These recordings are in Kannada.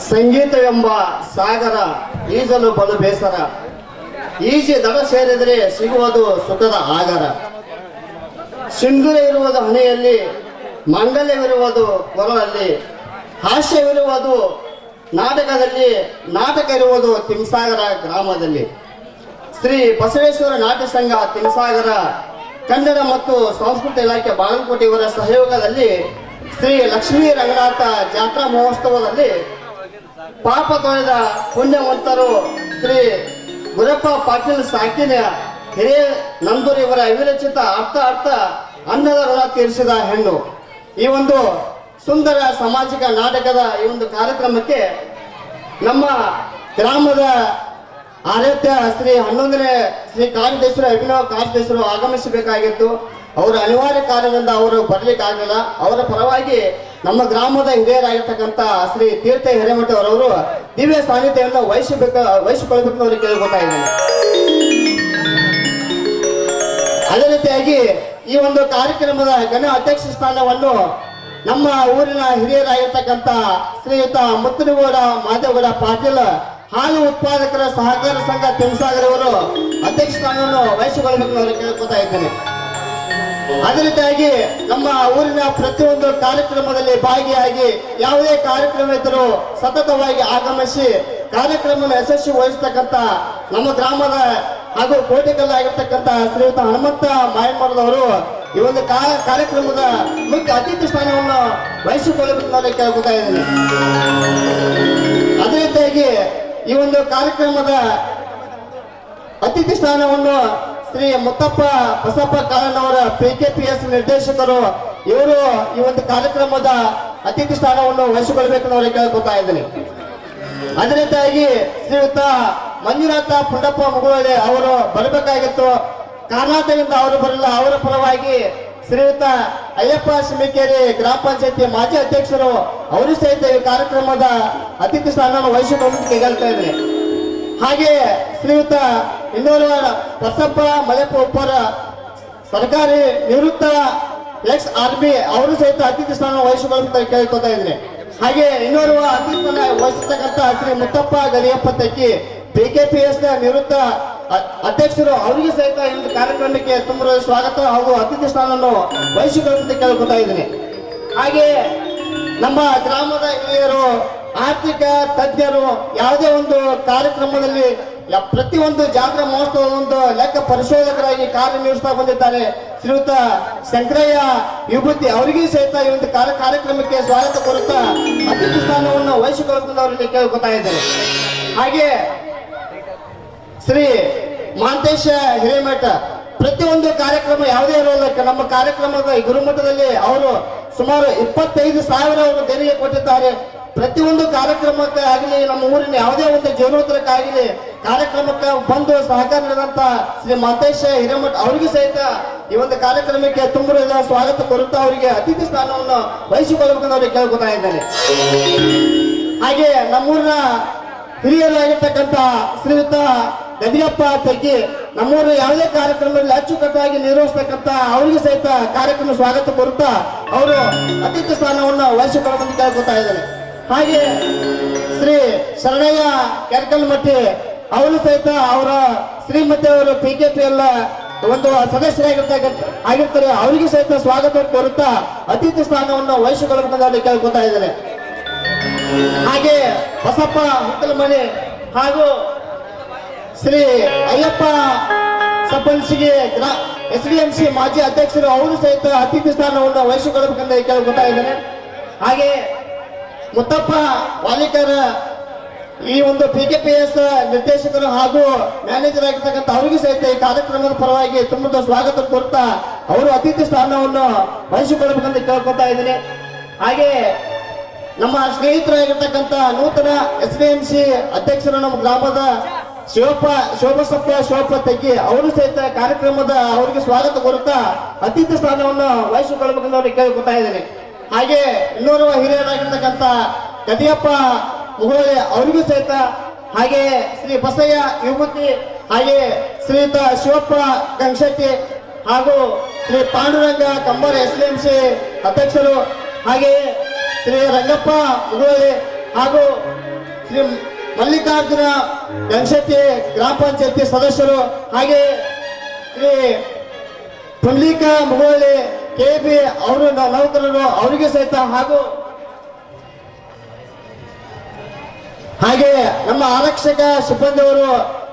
ಸಂಗೀತವೆಂಬ ಸಾಗರ ಈಜಲು ಬಲು ಬೇಸರ, ಈಜಿ ದಡ ಸೇರಿದರೆ ಸಿಗುವುದು ಸುಖದ ಆಗರ. ಸಿಂಧೂರ ಇರುವುದು ಹಣೆಯಲ್ಲಿ, ಮಾಂಗಲ್ಯವಿರುವುದು ಕೊರಳಲ್ಲಿ, ಹಾಸ್ಯವಿರುವುದು ನಾಟಕದಲ್ಲಿ, ನಾಟಕ ಇರುವುದು ತಿಮ್ಸಾಗರ ಗ್ರಾಮದಲ್ಲಿ. ಶ್ರೀ ಬಸವೇಶ್ವರ ನಾಟ್ಯ ಸಂಘ ತಿಮ್ಸಾಗರ, ಕನ್ನಡ ಮತ್ತು ಸಂಸ್ಕೃತಿ ಇಲಾಖೆ ಬಾಗಲಕೋಟೆ ಇವರ ಸಹಯೋಗದಲ್ಲಿ ಶ್ರೀ ಲಕ್ಷ್ಮೀ ರಂಗನಾಥ ಜಾತ್ರಾ ಮಹೋತ್ಸವದಲ್ಲಿ ಪಾಪ ತೊಳೆದ ಪುಣ್ಯವಂತರು ಶ್ರೀ ಗುರಪ್ಪ ಪಾಟೀಲ್ ಸಾಕಿನ ಹಿರಿಯ ನಂದೂರು ಇವರ ವಿರಚಿತ ಅರ್ಥ ಅನ್ನದ ಋಣ ತೀರಿಸಿದ ಹೆಣ್ಣು ಈ ಒಂದು ಸುಂದರ ಸಾಮಾಜಿಕ ನಾಟಕದ ಈ ಒಂದು ಕಾರ್ಯಕ್ರಮಕ್ಕೆ ನಮ್ಮ ಗ್ರಾಮದ ಆರಾಧ್ಯ ಶ್ರೀ 11ನೇ ಶ್ರೀ ಕಾರ್ಯದೇಶರು ಅಭಿನವ ಕಾರ್ಯದೇಶರು ಆಗಮಿಸಬೇಕಾಗಿತ್ತು. ಅವರು ಅನಿವಾರ್ಯ ಕಾರಣದಿಂದ ಅವರು ಬರಲಿಕ್ಕಾಗಲಿಲ್ಲ. ಅವರ ಪರವಾಗಿ ನಮ್ಮ ಗ್ರಾಮದ ಹಿರಿಯರಾಗಿರ್ತಕ್ಕಂಥ ಶ್ರೀ ತೀರ್ಥ ಹಿರೇಮಠ ಅವರವರು ದಿವ್ಯ ಸಾನ್ನಿಧ್ಯವನ್ನು ವಹಿಸಿಕೊಳ್ಬೇಕು ಅವರಿಗೆ ಕೇಳ್ಕೊತಾ ಇದ್ದೇನೆ. ಅದೇ ರೀತಿಯಾಗಿ ಈ ಒಂದು ಕಾರ್ಯಕ್ರಮದ ಘನ ಅಧ್ಯಕ್ಷ ಸ್ಥಾನವನ್ನು ನಮ್ಮ ಊರಿನ ಹಿರಿಯರಾಗಿರ್ತಕ್ಕಂಥ ಶ್ರೀಯುತ ಮುತ್ತನಗೌಡ ಮಾದೇವಗೌಡ ಪಾಟೀಲ್ ಹಾಲು ಉತ್ಪಾದಕರ ಸಹಕಾರ ಸಂಘ ತಿಮ್ಸಾಗರ ಅವರು ಅಧ್ಯಕ್ಷ ಸ್ಥಾನವನ್ನು ವಹಿಸಿಕೊಳ್ಬೇಕು ಅವರಿಗೆ ಕೇಳ್ಕೊತಾ ಇದ್ದೇನೆ. ಅದೇ ರೀತಿಯಾಗಿ ನಮ್ಮ ಊರಿನ ಪ್ರತಿಯೊಂದು ಕಾರ್ಯಕ್ರಮದಲ್ಲಿ ಭಾಗಿಯಾಗಿ ಯಾವುದೇ ಕಾರ್ಯಕ್ರಮ ಇದ್ದರೂ ಸತತವಾಗಿ ಆಗಮಿಸಿ ಕಾರ್ಯಕ್ರಮವನ್ನು ಯಶಸ್ವಿಗೊಳಿಸತಕ್ಕಂಥ ನಮ್ಮ ಗ್ರಾಮದ ಹಾಗೂ ಕೋಟೆಕಲ್ಲಾಗಿರ್ತಕ್ಕಂಥ ಶ್ರೀಯುತ ಹನುಮಂತ ಮಾಯಮ್ಮರದವರು ಈ ಒಂದು ಕಾರ್ಯಕ್ರಮದ ಮುಖ್ಯ ಅತಿಥಿ ಸ್ಥಾನವನ್ನು ವಹಿಸಿಕೊಳ್ಳಬೇಕು ಕೇಳ್ಕೊತಾ ಇದ್ದೀನಿ. ಅದೇ ರೀತಿಯಾಗಿ ಈ ಒಂದು ಕಾರ್ಯಕ್ರಮದ ಅತಿಥಿ ಸ್ಥಾನವನ್ನು ಶ್ರೀ ಮುತ್ತಪ್ಪ ಬಸಪ್ಪ ಕಾಳನವರ PKPS ನಿರ್ದೇಶಕರು ಇವರು ಈ ಒಂದು ಕಾರ್ಯಕ್ರಮದ ಅತಿಥಿ ಸ್ಥಾನವನ್ನು ವಹಿಸಿಕೊಳ್ಬೇಕು ಅವರಿಗೆ ಕೇಳ್ಕೊತಾ ಇದ್ದೀನಿ. ಅದೇ ರೀತಿಯಾಗಿ ಶ್ರೀಯುತ ಮಂಜುನಾಥ ಪುಂಡಪ್ಪ ಮುಗುಳೆ ಅವರು ಬರಬೇಕಾಗಿತ್ತು. ಕಾರಣದಿಂದ ಅವರು ಬರಲ್ಲ. ಅವರ ಪರವಾಗಿ ಶ್ರೀಯುತ ಅಯ್ಯಪ್ಪ ಸಿಮಿಕೇರಿ ಗ್ರಾಮ ಪಂಚಾಯತಿ ಮಾಜಿ ಅಧ್ಯಕ್ಷರು ಅವರು ಸಹಿತ ಈ ಕಾರ್ಯಕ್ರಮದ ಅತಿಥಿ ಸ್ಥಾನವನ್ನು ವಹಿಸಿಕೊಂಡು ಕೇಳ್ತಾ ಇದ್ದಾರೆ. ಹಾಗೆ ಶ್ರೀಯುತ ಇನ್ನೋರ್ವ ಬಸಪ್ಪ ಮಲೆಪ್ಪ ಉಪ್ಪರ ಸರ್ಕಾರಿ ನಿವೃತ್ತ XRB ಅವರು ಸಹಿತ ಅತಿಥಿ ಸ್ಥಾನ ವಹಿಸಿಕೊಳ್ಳುವಂತ ಕೇಳ್ಕೊತಾ ಇದ್ದೀನಿ. ಹಾಗೆ ಇನ್ನೋರ್ವ ಅತಿಥಿ ಸ್ಥಾನ ವಹಿಸತಕ್ಕಂಥ ಶ್ರೀ ಮುತ್ತಪ್ಪ ಗರಿಯಪ್ಪ ತಕ್ಕಿ PKPS ನಿವೃತ್ತ ಅಧ್ಯಕ್ಷರು ಅವರಿಗೆ ಸಹಿತ ಈ ಒಂದು ಕಾರ್ಯಕ್ರಮಕ್ಕೆ ತುಂಬ ಸ್ವಾಗತ ಹಾಗೂ ಅತಿಥಿ ಸ್ಥಾನವನ್ನು ವಹಿಸಿಕೊಳ್ಳುವಂತ ಕೇಳ್ಕೊತಾ ಇದ್ದೀನಿ. ಹಾಗೆ ನಮ್ಮ ಗ್ರಾಮದ ಹಿರಿಯರು, ಆರ್ಥಿಕ ತಜ್ಞರು ಯಾವುದೇ ಒಂದು ಕಾರ್ಯಕ್ರಮದಲ್ಲಿ ಪ್ರತಿಯೊಂದು ಜಾತ್ರಾ ಮಹೋತ್ಸವದ ಒಂದು ಲೆಕ್ಕ ಪರಿಶೋಧಕರಾಗಿ ಕಾರ್ಯನಿರ್ವಹಿಸ್ತಾ ಬಂದಿದ್ದಾರೆ. ಶ್ರೀಯುತ ಶಂಕರಯ್ಯ ವಿಭೂತಿ ಅವರಿಗೆ ಸಹಿತ ಈ ಒಂದು ಕಾರ್ಯಕ್ರಮಕ್ಕೆ ಸ್ವಾಗತ ಕೋರುತ್ತಾ ಅತಿಥಿ ಸ್ಥಾನವನ್ನು ವಹಿಸಿಕೊಳ್ಳುವುದು ಅವರಿಗೆ ಕೇಳ್ಕೊತಾ ಇದ್ದಾರೆ. ಹಾಗೆ ಶ್ರೀ ಮಾಂತೇಶ ಹಿರೇಮಠ ಪ್ರತಿಯೊಂದು ಕಾರ್ಯಕ್ರಮ ಯಾವುದೇ ಇರೋಲ್ಲ. ನಮ್ಮ ಕಾರ್ಯಕ್ರಮದ ಗುರುಮಠದಲ್ಲಿ ಅವರು ಸುಮಾರು 25,000 ಅವರು ದೇಣಿಗೆ ಕೊಟ್ಟಿದ್ದಾರೆ. ಪ್ರತಿಯೊಂದು ಕಾರ್ಯಕ್ರಮಕ್ಕೆ ಆಗಲಿ, ನಮ್ಮ ಊರಿನ ಯಾವುದೇ ಒಂದು ಜೀವನೋತ್ತರಕ್ಕಾಗಲಿ ಕಾರ್ಯಕ್ರಮಕ್ಕೆ ಬಂದು ಸಹಕಾರ ನೀಡಿದಂತ ಶ್ರೀ ಮಾಂತೇಶ ಹಿರೇಮಠ ಅವರಿಗೆ ಸಹಿತ ಈ ಒಂದು ಕಾರ್ಯಕ್ರಮಕ್ಕೆ ತುಂಬ ಸ್ವಾಗತ ಕೋರುತ್ತಾ ಅವರಿಗೆ ಅತಿಥಿ ಸ್ಥಾನವನ್ನು ವಹಿಸಿಕೊಳ್ಳಬೇಕು ಅವರಿಗೆ ಕೇಳ್ಕೊತಾ ಇದ್ದೇನೆ. ಹಾಗೆ ನಮ್ಮೂರಿನ ಹಿರಿಯರಾಗಿರ್ತಕ್ಕಂಥ ಶ್ರೀಯುತ ಗದಿಯಪ್ಪ ತಗ್ಗಿ ನಮ್ಮೂರು ಯಾವುದೇ ಕಾರ್ಯಕ್ರಮದಲ್ಲಿ ಅಚ್ಚುಕಟ್ಟಾಗಿ ನಿರ್ವಹಿಸತಕ್ಕಂಥ ಅವರಿಗೆ ಸಹಿತ ಕಾರ್ಯಕ್ರಮ ಸ್ವಾಗತ ಕೋರುತ್ತಾ ಅವರು ಅತಿಥಿ ಸ್ಥಾನವನ್ನು ವಹಿಸಿಕೊಳ್ಳುವಂತ ಕೇಳ್ಕೊತಾ ಇದ್ದಾರೆ. ಹಾಗೆ ಶ್ರೀ ಶರಣಯ್ಯ ಕೆರ್ಕಲ್ಮಟ್ಟಿ ಅವರು ಸಹಿತ ಅವರ ಶ್ರೀಮತಿ ಅವರು PKPL ಒಂದು ಸದಸ್ಯರಾಗಿರ್ತಾರೆ. ಅವರಿಗೆ ಸಹಿತ ಸ್ವಾಗತ ಕೋರುತ್ತಾ ಅತಿಥಿ ಸ್ಥಾನವನ್ನು ವಹಿಸಿಕೊಳ್ಳುವಂತ ಕೇಳ್ಕೊತಾ ಇದ್ದಾರೆ. ಹಾಗೆ ಬಸಪ್ಪ ಹುತ್ತಲಮಣಿ ಹಾಗೂ ಶ್ರೀ ಅಯ್ಯಪ್ಪ ಸಬ್ಬನ್ಸಿಗೆ SDMC ಮಾಜಿ ಅಧ್ಯಕ್ಷರು ಅವರು ಸಹಿತ ಅತಿಥಿ ಸ್ಥಾನವನ್ನು ವಹಿಸಿಕೊಳ್ಳಬೇಕಂತ ಕೇಳ್ಕೊತಾ ಇದ್ದಾರೆ. ಹಾಗೆ ಮುತ್ತಪ್ಪ ವಾಲಿಕರ್ ಈ ಒಂದು PKPS ನಿರ್ದೇಶಕರು ಹಾಗೂ ಮ್ಯಾನೇಜರ್ ಆಗಿರ್ತಕ್ಕಂಥ ಅವರಿಗೆ ಸಹಿತ ಈ ಕಾರ್ಯಕ್ರಮದ ಪರವಾಗಿ ತುಂಬ ಸ್ವಾಗತ ಕೋರುತ್ತಾ ಅವರು ಅತಿಥಿ ಸ್ಥಾನವನ್ನು ವಹಿಸಿಕೊಳ್ಳಬೇಕಂತ ಕೇಳ್ಕೊತಾ ಇದ್ದೀನಿ. ಹಾಗೆ ನಮ್ಮ ಸ್ನೇಹಿತರಾಗಿರ್ತಕ್ಕಂಥ ನೂತನ SDMC ಅಧ್ಯಕ್ಷರು ನಮ್ಮ ಗ್ರಾಮದ ಶಿವಬಸಪ್ಪ ತಗ್ಗಿ ಅವರು ಸಹಿತ ಕಾರ್ಯಕ್ರಮದ ಅವರಿಗೆ ಸ್ವಾಗತ ಕೋರುತ್ತಾ ಅತಿಥಿ ಸ್ಥಾನವನ್ನು ವಹಿಸಿಕೊಳ್ಳಬೇಕಂತ ಅವರಿಗೆ ಕೇಳ್ಕೊತಾ ಇದ್ದೇನೆ. ಹಾಗೆ ಇನ್ನೋರ್ವ ಹಿರಿಯರಾಗಿರ್ತಕ್ಕಂಥ ಗದಿಯಪ್ಪ ಮುಗುಳೆ ಅವರಿಗೂ ಸಹಿತ, ಹಾಗೆ ಶ್ರೀ ಬಸಯ್ಯ ವಿಭೂತಿ, ಹಾಗೆ ಶ್ರೀಯುತ ಶಿವಪ್ಪ ಗಂಗಶೆಟ್ಟಿ ಹಾಗೂ ಶ್ರೀ ಪಾಂಡುರಂಗ ಕಂಬರ್ SDMC ಅಧ್ಯಕ್ಷರು, ಹಾಗೆ ಶ್ರೀ ರಂಗಪ್ಪ ಮುಗುಳೆ ಹಾಗೂ ಶ್ರೀ ಮಲ್ಲಿಕಾರ್ಜುನ ಗಣಶೆಟ್ಟಿ ಗ್ರಾಮ ಪಂಚಾಯತಿ ಸದಸ್ಯರು, ಹಾಗೆ ಶ್ರೀ ಪುಂಡ್ಲಿಕ ಮುಗೋಳಿ ಕೆಬಿ ಅವರು ನೌಕರರು ಅವರಿಗೆ ಸಹಿತ ಹಾಗೆ ನಮ್ಮ ಆರಕ್ಷಕ ಸಿಬ್ಬಂದಿಯವರು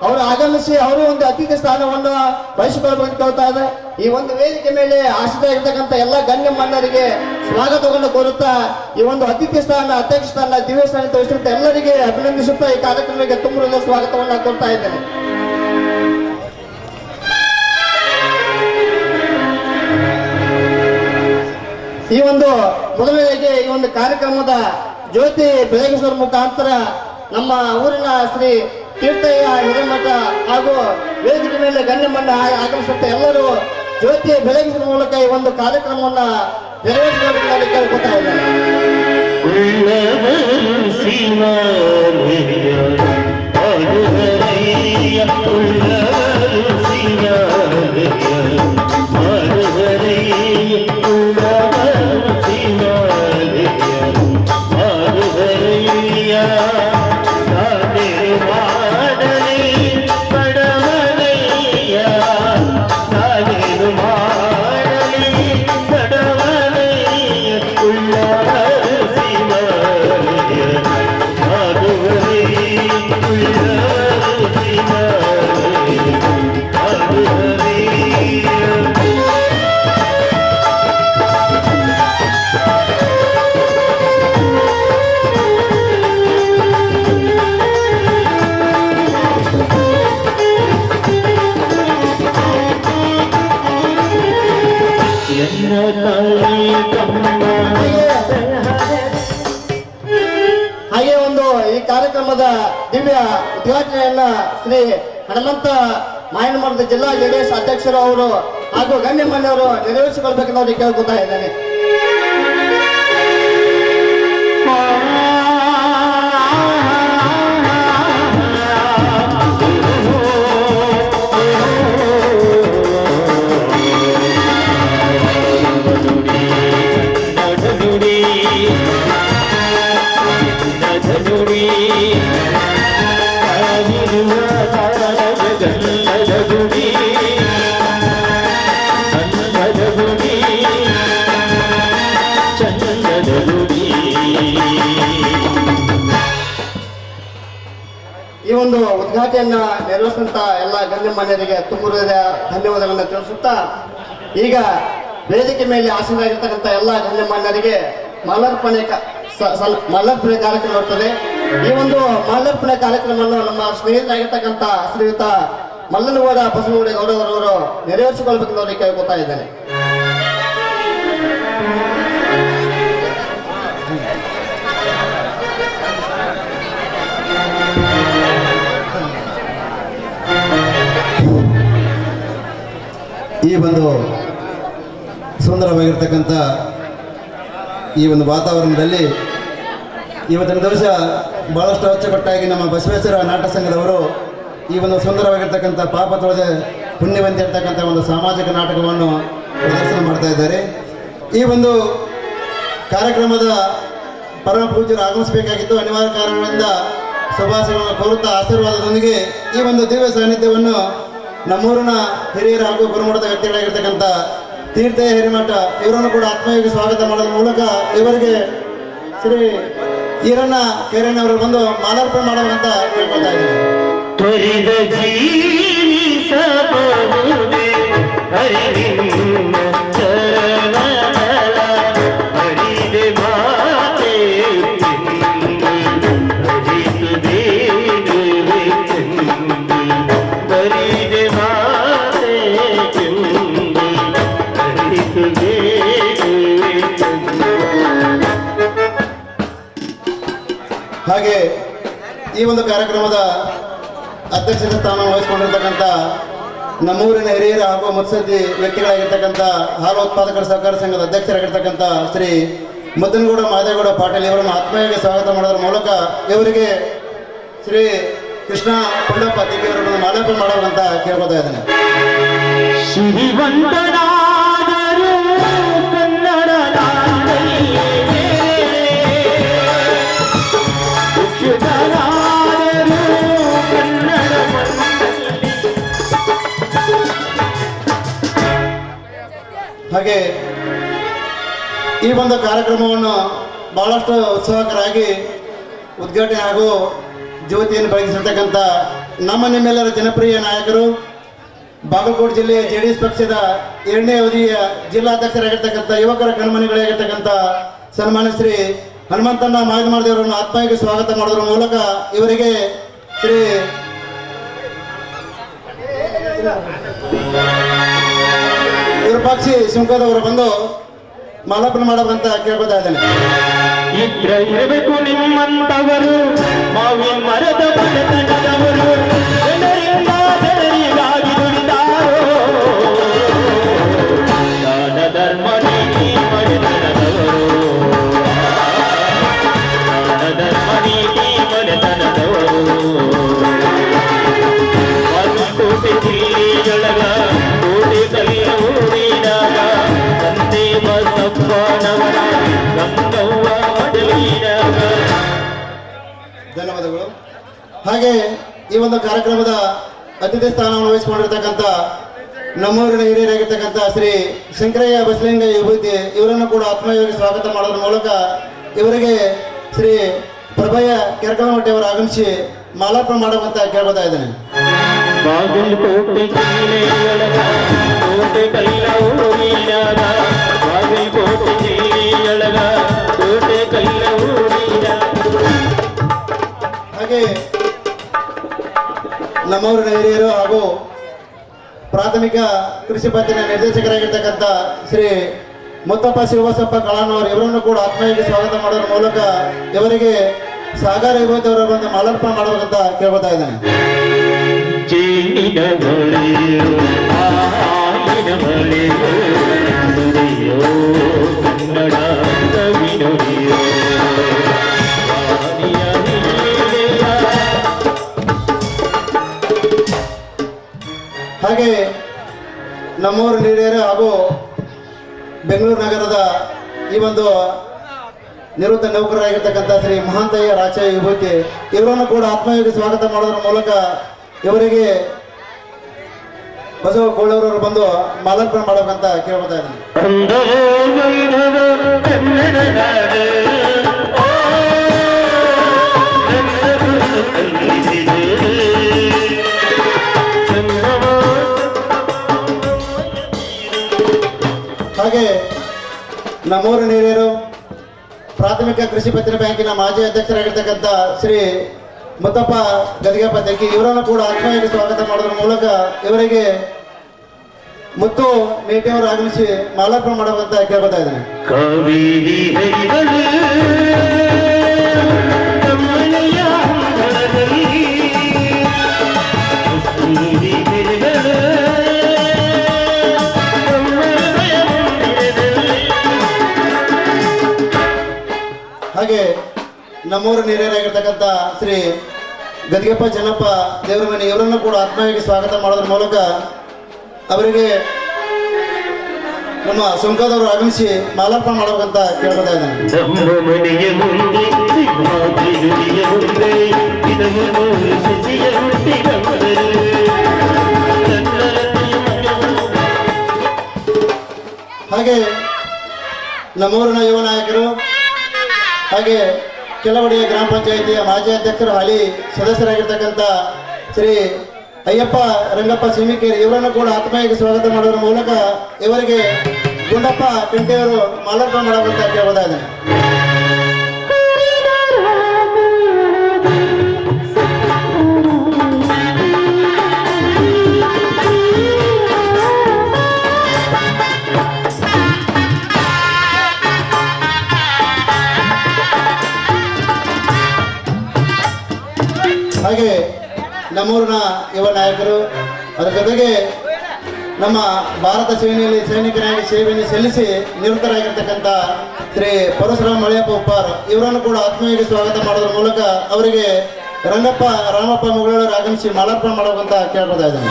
ಅವರು ಆಗಮಿಸಿ ಅವರು ಒಂದು ಅತಿಥಿ ಸ್ಥಾನವನ್ನು ವಹಿಸಿಕೊಳ್ಳಬೇಕು ಕೇಳ್ತಾ ಇದೆ. ಈ ಒಂದು ವೇದಿಕೆ ಮೇಲೆ ಆಶ್ರಿತರಾಗಿರ್ತಕ್ಕಂಥ ಎಲ್ಲ ಗಣ್ಯಮಾನ್ಯರಿಗೆ ಸ್ವಾಗತವನ್ನು ಕೋರುತ್ತಾ ಈ ಒಂದು ಅತಿಥಿ ಸ್ಥಾನ, ಅಧ್ಯಕ್ಷ ಸ್ಥಾನ, ದಿವ್ಯ ಸ್ಥಾನ ವಹಿಸಿದಂತ ಎಲ್ಲರಿಗೆ ಅಭಿನಂದಿಸುತ್ತಾ ಈ ಕಾರ್ಯಕ್ರಮಕ್ಕೆ ತುಂಬ ಸ್ವಾಗತವನ್ನು ಕೋರ್ತಾ ಇದ್ದೇನೆ. ಈ ಒಂದು ಮೊದಲನೆಗೆ ಈ ಒಂದು ಕಾರ್ಯಕ್ರಮದ ಜ್ಯೋತಿ ಬೆಳಗಿಸುವ ಮುಖಾಂತರ ನಮ್ಮ ಊರಿನ ಶ್ರೀ ತೀರ್ಥಯ್ಯ ಹಿರೇಮಠ ಹಾಗೂ ವೇದಿಕೆ ಮೇಲೆ ಗಣ್ಯಮಾನ್ಯ ಆಗಮಿಸುತ್ತ ಎಲ್ಲರೂ ಜ್ಯೋತಿ ಬೆಳಗಿಸುವ ಮೂಲಕ ಈ ಒಂದು ಕಾರ್ಯಕ್ರಮವನ್ನ ನೆರವೇರಿಸಬೇಕು ಕೇಳ್ಕೊತಾ ಇದ್ದಾರೆ. ಹಾಗೆ ಒಂದು ಈ ಕಾರ್ಯಕ್ರಮದ ದಿವ್ಯ ಉದ್ಘಾಟನೆಯನ್ನ ಶ್ರೀ ಹನುಮಂತ ಮಾಯನಮರದ ಜಿಲ್ಲಾ ಜೆಡಿಎಸ್ ಅಧ್ಯಕ್ಷರು ಅವರು ಹಾಗೂ ಗಣ್ಯಮಾನ್ಯವರು ನೆರವೇರಿಸಿಕೊಳ್ಬೇಕೆಂದು ಅವರಿಗೆ ಕೇಳ್ಕೊತಾ ಇದ್ದೇನೆ. ಈ ಒಂದು ಉದ್ಘಾಟನೆಯನ್ನ ನೆರವೇರಿಸಿದಂತ ಎಲ್ಲ ಗಣ್ಯಮಾನ್ಯರಿಗೆ ತುಂಬ ಧನ್ಯವಾದಗಳನ್ನು ತಿಳಿಸುತ್ತಾ ಈಗ ವೇದಿಕೆ ಮೇಲೆ ಆಸೀನರಾಗಿರ್ತಕ್ಕಂಥ ಎಲ್ಲ ಗಣ್ಯಮಾನ್ಯರಿಗೆ ಮಾಲಾರ್ಪಣೆ ಕಾರ್ಯಕ್ರಮ ಇರುತ್ತದೆ. ಈ ಒಂದು ಮಾಲಾರ್ಪಣೆ ಕಾರ್ಯಕ್ರಮವನ್ನು ನಮ್ಮ ಸ್ನೇಹಿತರಾಗಿರ್ತಕ್ಕಂಥ ಶ್ರೀಯುತ ಮಲ್ಲನಗೌಡ ಬಸವನಗೌಡರವರು ನೆರವೇರಿಸಿಕೊಳ್ಬೇಕೆಂದು ಅವರಿಗೆ ಕೇಳ್ಕೊತಾ ಇದ್ದೇನೆ. ಈ ಒಂದು ಸುಂದರವಾಗಿರ್ತಕ್ಕಂಥ ಈ ಒಂದು ವಾತಾವರಣದಲ್ಲಿ ಇವತ್ತಿನ ದಿವಸ ಬಹಳಷ್ಟು ಅಚ್ಚುಕಟ್ಟಾಗಿ ನಮ್ಮ ಬಸವೇಶ್ವರ ನಾಟಕ ಸಂಘದವರು ಈ ಒಂದು ಸುಂದರವಾಗಿರ್ತಕ್ಕಂಥ ಪಾಪ ತೊಳೆದ ಪುಣ್ಯವಂತ ಇರ್ತಕ್ಕಂಥ ಒಂದು ಸಾಮಾಜಿಕ ನಾಟಕವನ್ನು ಪ್ರದರ್ಶನ ಮಾಡ್ತಾ ಇದ್ದಾರೆ. ಈ ಒಂದು ಕಾರ್ಯಕ್ರಮದ ಪರಮ ಪೂಜ್ಯರು ಆಗಮಿಸಬೇಕಾಗಿತ್ತು. ಅನಿವಾರ್ಯ ಕಾರಣಗಳಿಂದ ಶುಭಾಶಯಗಳನ್ನು ಕೋರುತ್ತಾ ಆಶೀರ್ವಾದದೊಂದಿಗೆ ಈ ಒಂದು ದಿವ್ಯ ಸಾನ್ನಿಧ್ಯವನ್ನು ನಮ್ಮೂರಿನ ಹಿರಿಯರು ಹಾಗೂ ಗುರುಮಠದ ವ್ಯಕ್ತಿಗಳಾಗಿರ್ತಕ್ಕಂಥ ತೀರ್ಥಯ್ಯ ಹಿರೇಮಠ ಇವರನ್ನು ಕೂಡ ಆತ್ಮೀಯವಾಗಿ ಸ್ವಾಗತ ಮಾಡೋದ್ರ ಮೂಲಕ ಇವರಿಗೆ ಶ್ರೀ ಈರಣ್ಣ ಕೇರಣ್ಣವರು ಬಂದು ಮಾಲಾರ್ಪಣೆ ಮಾಡಬೇಕಂತ ಕೇಳ್ಕೊತಾ ಹಾಗೆ ಈ ಒಂದು ಕಾರ್ಯಕ್ರಮದ ಅಧ್ಯಕ್ಷತೆ ಸ್ಥಾನ ವಹಿಸಿಕೊಂಡಿರ್ತಕ್ಕಂಥ ನಮ್ಮೂರಿನ ಹಿರಿಯರ ಹಾಗೂ ಮುತ್ಸದ್ದಿ ವ್ಯಕ್ತಿಗಳಾಗಿರ್ತಕ್ಕಂಥ ಹಾಲು ಉತ್ಪಾದಕರ ಸಹಕಾರ ಸಂಘದ ಅಧ್ಯಕ್ಷರಾಗಿರ್ತಕ್ಕಂಥ ಶ್ರೀ ಮುದ್ದನಗೌಡ ಮಾದೇಗೌಡ ಪಾಟೀಲ್ ಇವರನ್ನು ಆತ್ಮೀಯವಾಗಿ ಸ್ವಾಗತ ಮಾಡೋದ್ರ ಮೂಲಕ ಇವರಿಗೆ ಶ್ರೀ ಕೃಷ್ಣ ಪುಂಡಪ್ಪ ತಿಗ್ಗಿಯವರನ್ನು ಮಾಲಾರ್ಪಣೆ ಮಾಡೋದಂತ ಕೇಳ್ಕೊತಾ ಇದ್ದೇನೆ. ಕನ್ನಡ ಹಾಗೆ ಈ ಒಂದು ಕಾರ್ಯಕ್ರಮವನ್ನು ಬಹಳಷ್ಟು ಉತ್ಸಾಹಕರಾಗಿ ಉದ್ಘಾಟನೆ ಹಾಗೂ ಜ್ಯೋತಿಯನ್ನು ಬೆಳಗಿಸಿರ್ತಕ್ಕಂಥ ನಮ್ಮ ನಿಮ್ಮೆಲ್ಲರ ಜನಪ್ರಿಯ ನಾಯಕರು ಬಾಗಲಕೋಟೆ ಜಿಲ್ಲೆಯ JDS ಪಕ್ಷದ 2ನೇ ಅವಧಿಯ ಜಿಲ್ಲಾಧ್ಯಕ್ಷರಾಗಿರ್ತಕ್ಕಂಥ ಯುವಕರ ಕಣ್ಮಣಿಗಳಾಗಿರ್ತಕ್ಕಂಥ ಸನ್ಮಾನ್ಯ ಶ್ರೀ ಹನುಮಂತಣ್ಣ ಮಾಯದಮಾರದೇವರನ್ನು ಆತ್ಮೀಯವಾಗಿ ಸ್ವಾಗತ ಮಾಡೋದ್ರ ಮೂಲಕ ಇವರಿಗೆ ಶ್ರೀ ವಿರೂಪಾಕ್ಷಿ ಸುಂಕದವರು ಬಂದು ಮಾಲಾರ್ಪಣೆ ಮಾಡಬೇಕಂತ ಕೇಳ್ಕೊತಾ ಇದ್ದೇನೆ. ಇರಬೇಕು ನಿಮ್ಮಂತವರು ಮಾವಿನ ಮರದ ಬಡತನದವರು ಜನರಿಂದ ಜನರಿಗಾಗಿ ದುಡಿದಾರೋ ದಾನ ಧರ್ಮ ನೀತಿ ಮನೆತನದವರು ದಾನ ಧರ್ಮ ನೀತಿ ಮನೆತನದವರು ಕೋಟೆ ಜಿಲ್ಲೆಯೊಳಗ ಕೋಟೆ ಕಲಿಯ ಊರಿನಾಗ ತಂದೆ ಬಸಪ್ಪನವರ ಗಂಗವ್ವ ಮಡಲಿನಾಗ. ಧನ್ಯವಾದಗಳು. ಹಾಗೆ ಈ ಒಂದು ಕಾರ್ಯಕ್ರಮದ ಅತಿಥಿ ಸ್ಥಾನವನ್ನು ವಹಿಸಿಕೊಂಡಿರ್ತಕ್ಕಂಥ ನಮ್ಮೂರಿನ ಹಿರಿಯರಾಗಿರ್ತಕ್ಕಂಥ ಶ್ರೀ ಶಂಕರಯ್ಯ ಬಸಲಿಂಗ ವಿಭೂತಿ ಇವರನ್ನು ಕೂಡ ಆತ್ಮೀಯವಾಗಿ ಸ್ವಾಗತ ಮಾಡೋದ್ರ ಮೂಲಕ ಇವರಿಗೆ ಶ್ರೀ ಪ್ರಭಯ ಕೆರಕಲಮಟ್ಟಿಯವರು ಆಗಮಿಸಿ ಮಾಲಾರ್ಪಣೆ ಮಾಡುವಂತ ಕೇಳ್ಕೊತಾ ಇದ್ದೇನೆ. ಬಾಗಲಕೋಟೆ ಜಿಲ್ಲೆಯೊಳಗ ಕೋಟೆ ಕಲ್ಲ ಊರಿನಾಗ ಬಾಗಲಕೋಟೆ ಜಿಲ್ಲೆಯೊಳಗ ಕೋಟೆ ಕಲ್ಲ ಊರಿನಾಗ. ಹಾಗೆ ನಮ್ಮೂರಿನ ಹಿರಿಯರು ಹಾಗೂ ಪ್ರಾಥಮಿಕ ಕೃಷಿ ಪತ್ತಿನ ನಿರ್ದೇಶಕರಾಗಿರ್ತಕ್ಕಂಥ ಶ್ರೀ ಮುತ್ತಪ್ಪ ಶಿವಬಸಪ್ಪ ಕಳಾನವರು ಇವರನ್ನು ಕೂಡ ಆತ್ಮೀಯವಾಗಿ ಸ್ವಾಗತ ಮಾಡೋದ್ರ ಮೂಲಕ ಇವರಿಗೆ ಸಾಗರ ವಿಭೂತಿ ಅವರ ಬಂದು ಮಾಲಾರ್ಪಣೆ ಮಾಡಬೇಕಂತ ಕೇಳ್ಕೊತಾ ಇದ್ದೇನೆ. ಜೇನಿನ ಬಳಿಯೋ ಹಾಲಿನ ಬಳಿಯೋ ನುಡಿಯೋ ಕನ್ನಡ ಕವಿನುಡಿಯೋ ವಾಣಿಯ ಹಿರಿಯ. ಹಾಗೆ ನಮ್ಮೂರು ಹಿರಿಯರು ಹಾಗೂ ಬೆಂಗಳೂರು ನಗರದ ಈ ಒಂದು ನಿವೃತ್ತ ನೌಕರರಾಗಿರ್ತಕ್ಕಂಥ ಶ್ರೀ ಮಹಾಂತಯ್ಯ ರಾಚಯ್ಯ ವಿಭೂತಿ ಇವರನ್ನು ಕೂಡ ಆತ್ಮೀಯವಾಗಿ ಸ್ವಾಗತ ಮಾಡೋದ್ರ ಮೂಲಕ ಇವರಿಗೆ ಬಸವ ಕೊಳ್ಳೂರವರು ಬಂದು ಮಾಲಾರ್ಪಣೆ ಮಾಡಬೇಕಂತ ಕೇಳ್ಕೊತಾ ಇದ್ದೀನಿ. ಹಾಗೆ ನಮ್ಮೂರಿನ ಹಿರಿಯರು ಪ್ರಾಥಮಿಕ ಕೃಷಿ ಪತ್ತಿನ ಬ್ಯಾಂಕಿನ ಮಾಜಿ ಅಧ್ಯಕ್ಷರಾಗಿರ್ತಕ್ಕಂಥ ಶ್ರೀ ಮುತ್ತಪ್ಪ ಗದಿಗೆಪ್ಪ ತೆಗ್ಗಿ ಇವರನ್ನು ಕೂಡ ಆತ್ಮೀಯವಾಗಿ ಸ್ವಾಗತ ಮಾಡೋದ್ರ ಮೂಲಕ ಇವರಿಗೆ ಮುತ್ತು ಮೇಟಿಯವರು ಆಗಮಿಸಿ ಮಾಲಾರ್ಪಣೆ ಮಾಡಬೇಕಂತ ಕೇಳ್ಕೊತಾ ಇದ್ದೇನೆ. ಕಾವೇರಿ ಹರಿಗಳು ಕಮಲಯ ಅಂಗಳದಲ್ಲಿ ಕಸ್ತೂರಿ ಗಿರಿಗಳು ಕಮಲಯ ಮಂದಿರದಲ್ಲಿ. ಹಾಗೆ ನಮ್ಮೂರಿನ ಹಿರಿಯರಾಗಿರ್ತಕ್ಕಂಥ ಶ್ರೀ ಗದಿಗೆಪ್ಪ ಚೆನ್ನಪ್ಪ ದೇವರ ಮನೆ ಇವರನ್ನು ಕೂಡ ಆತ್ಮೀಯವಾಗಿ ಸ್ವಾಗತ ಮಾಡೋದ್ರ ಮೂಲಕ ಅವರಿಗೆ ನಮ್ಮ ಸುಂಕದವರು ಆಗಮಿಸಿ ಮಾಲಾರ್ಪಣೆ ಮಾಡಬೇಕಂತ ಕೇಳ್ಕೊತಾ ಇದ್ದೇನೆ. ನಮ್ಮ ಮನೆಯ ಮುಂದೆ ಸಿಂಹಾದ್ರಿ ನುಡಿಯ ಮುಂದೆ ಇದನ್ನು ನೋಡಿ ಶಶಿಯ ಹುಟ್ಟಿದಂದರು ಹಾಗೆ ನಮ್ಮೂರಿನ ಯುವ ನಾಯಕರು ಹಾಗೆ ಕೆಲವಡಿಯ ಗ್ರಾಮ ಪಂಚಾಯಿತಿಯ ಮಾಜಿ ಅಧ್ಯಕ್ಷರು ಹಾಲಿ ಸದಸ್ಯರಾಗಿರ್ತಕ್ಕಂಥ ಶ್ರೀ ಅಯ್ಯಪ್ಪ ರಂಗಪ್ಪ ಸಿಮಿಕೇರಿ ಇವರನ್ನು ಕೂಡ ಆತ್ಮೀಯವಾಗಿ ಸ್ವಾಗತ ಮಾಡೋದ್ರ ಮೂಲಕ ಇವರಿಗೆ ಗುಂಡಪ್ಪ ಕಂಠೆಯವರು ಮಾಲಾರ್ಪಣೆ ಮಾಡಬೇಕಂತ ಕೇಳ್ಕೊತಾ ಇದ್ದೇನೆ. ಹಾಗೆ ನಮ್ಮೂರಿನ ಯುವ ನಾಯಕರು ಅದರ ಜೊತೆಗೆ ನಮ್ಮ ಭಾರತ ಸೇನೆಯಲ್ಲಿ ಸೈನಿಕರಾಗಿ ಸೇವೆಯನ್ನು ಸಲ್ಲಿಸಿ ನಿವೃತ್ತರಾಗಿರ್ತಕ್ಕಂಥ ಶ್ರೀ ಪರಶುರಾಮ ಮಳೆಯಪ್ಪ ಉಪ್ಪಾರ್ ಇವರನ್ನು ಕೂಡ ಆತ್ಮೀಯವಾಗಿ ಸ್ವಾಗತ ಮಾಡೋದ್ರ ಮೂಲಕ ಅವರಿಗೆ ರಂಗಪ್ಪ ರಾಮಪ್ಪ ಮುಗಳವರು ಆಗಮಿಸಿ ಮಾಲಾರ್ಪಣೆ ಮಾಡಬೇಕಂತ ಕೇಳ್ಕೊತಾ ಇದ್ದೇನೆ.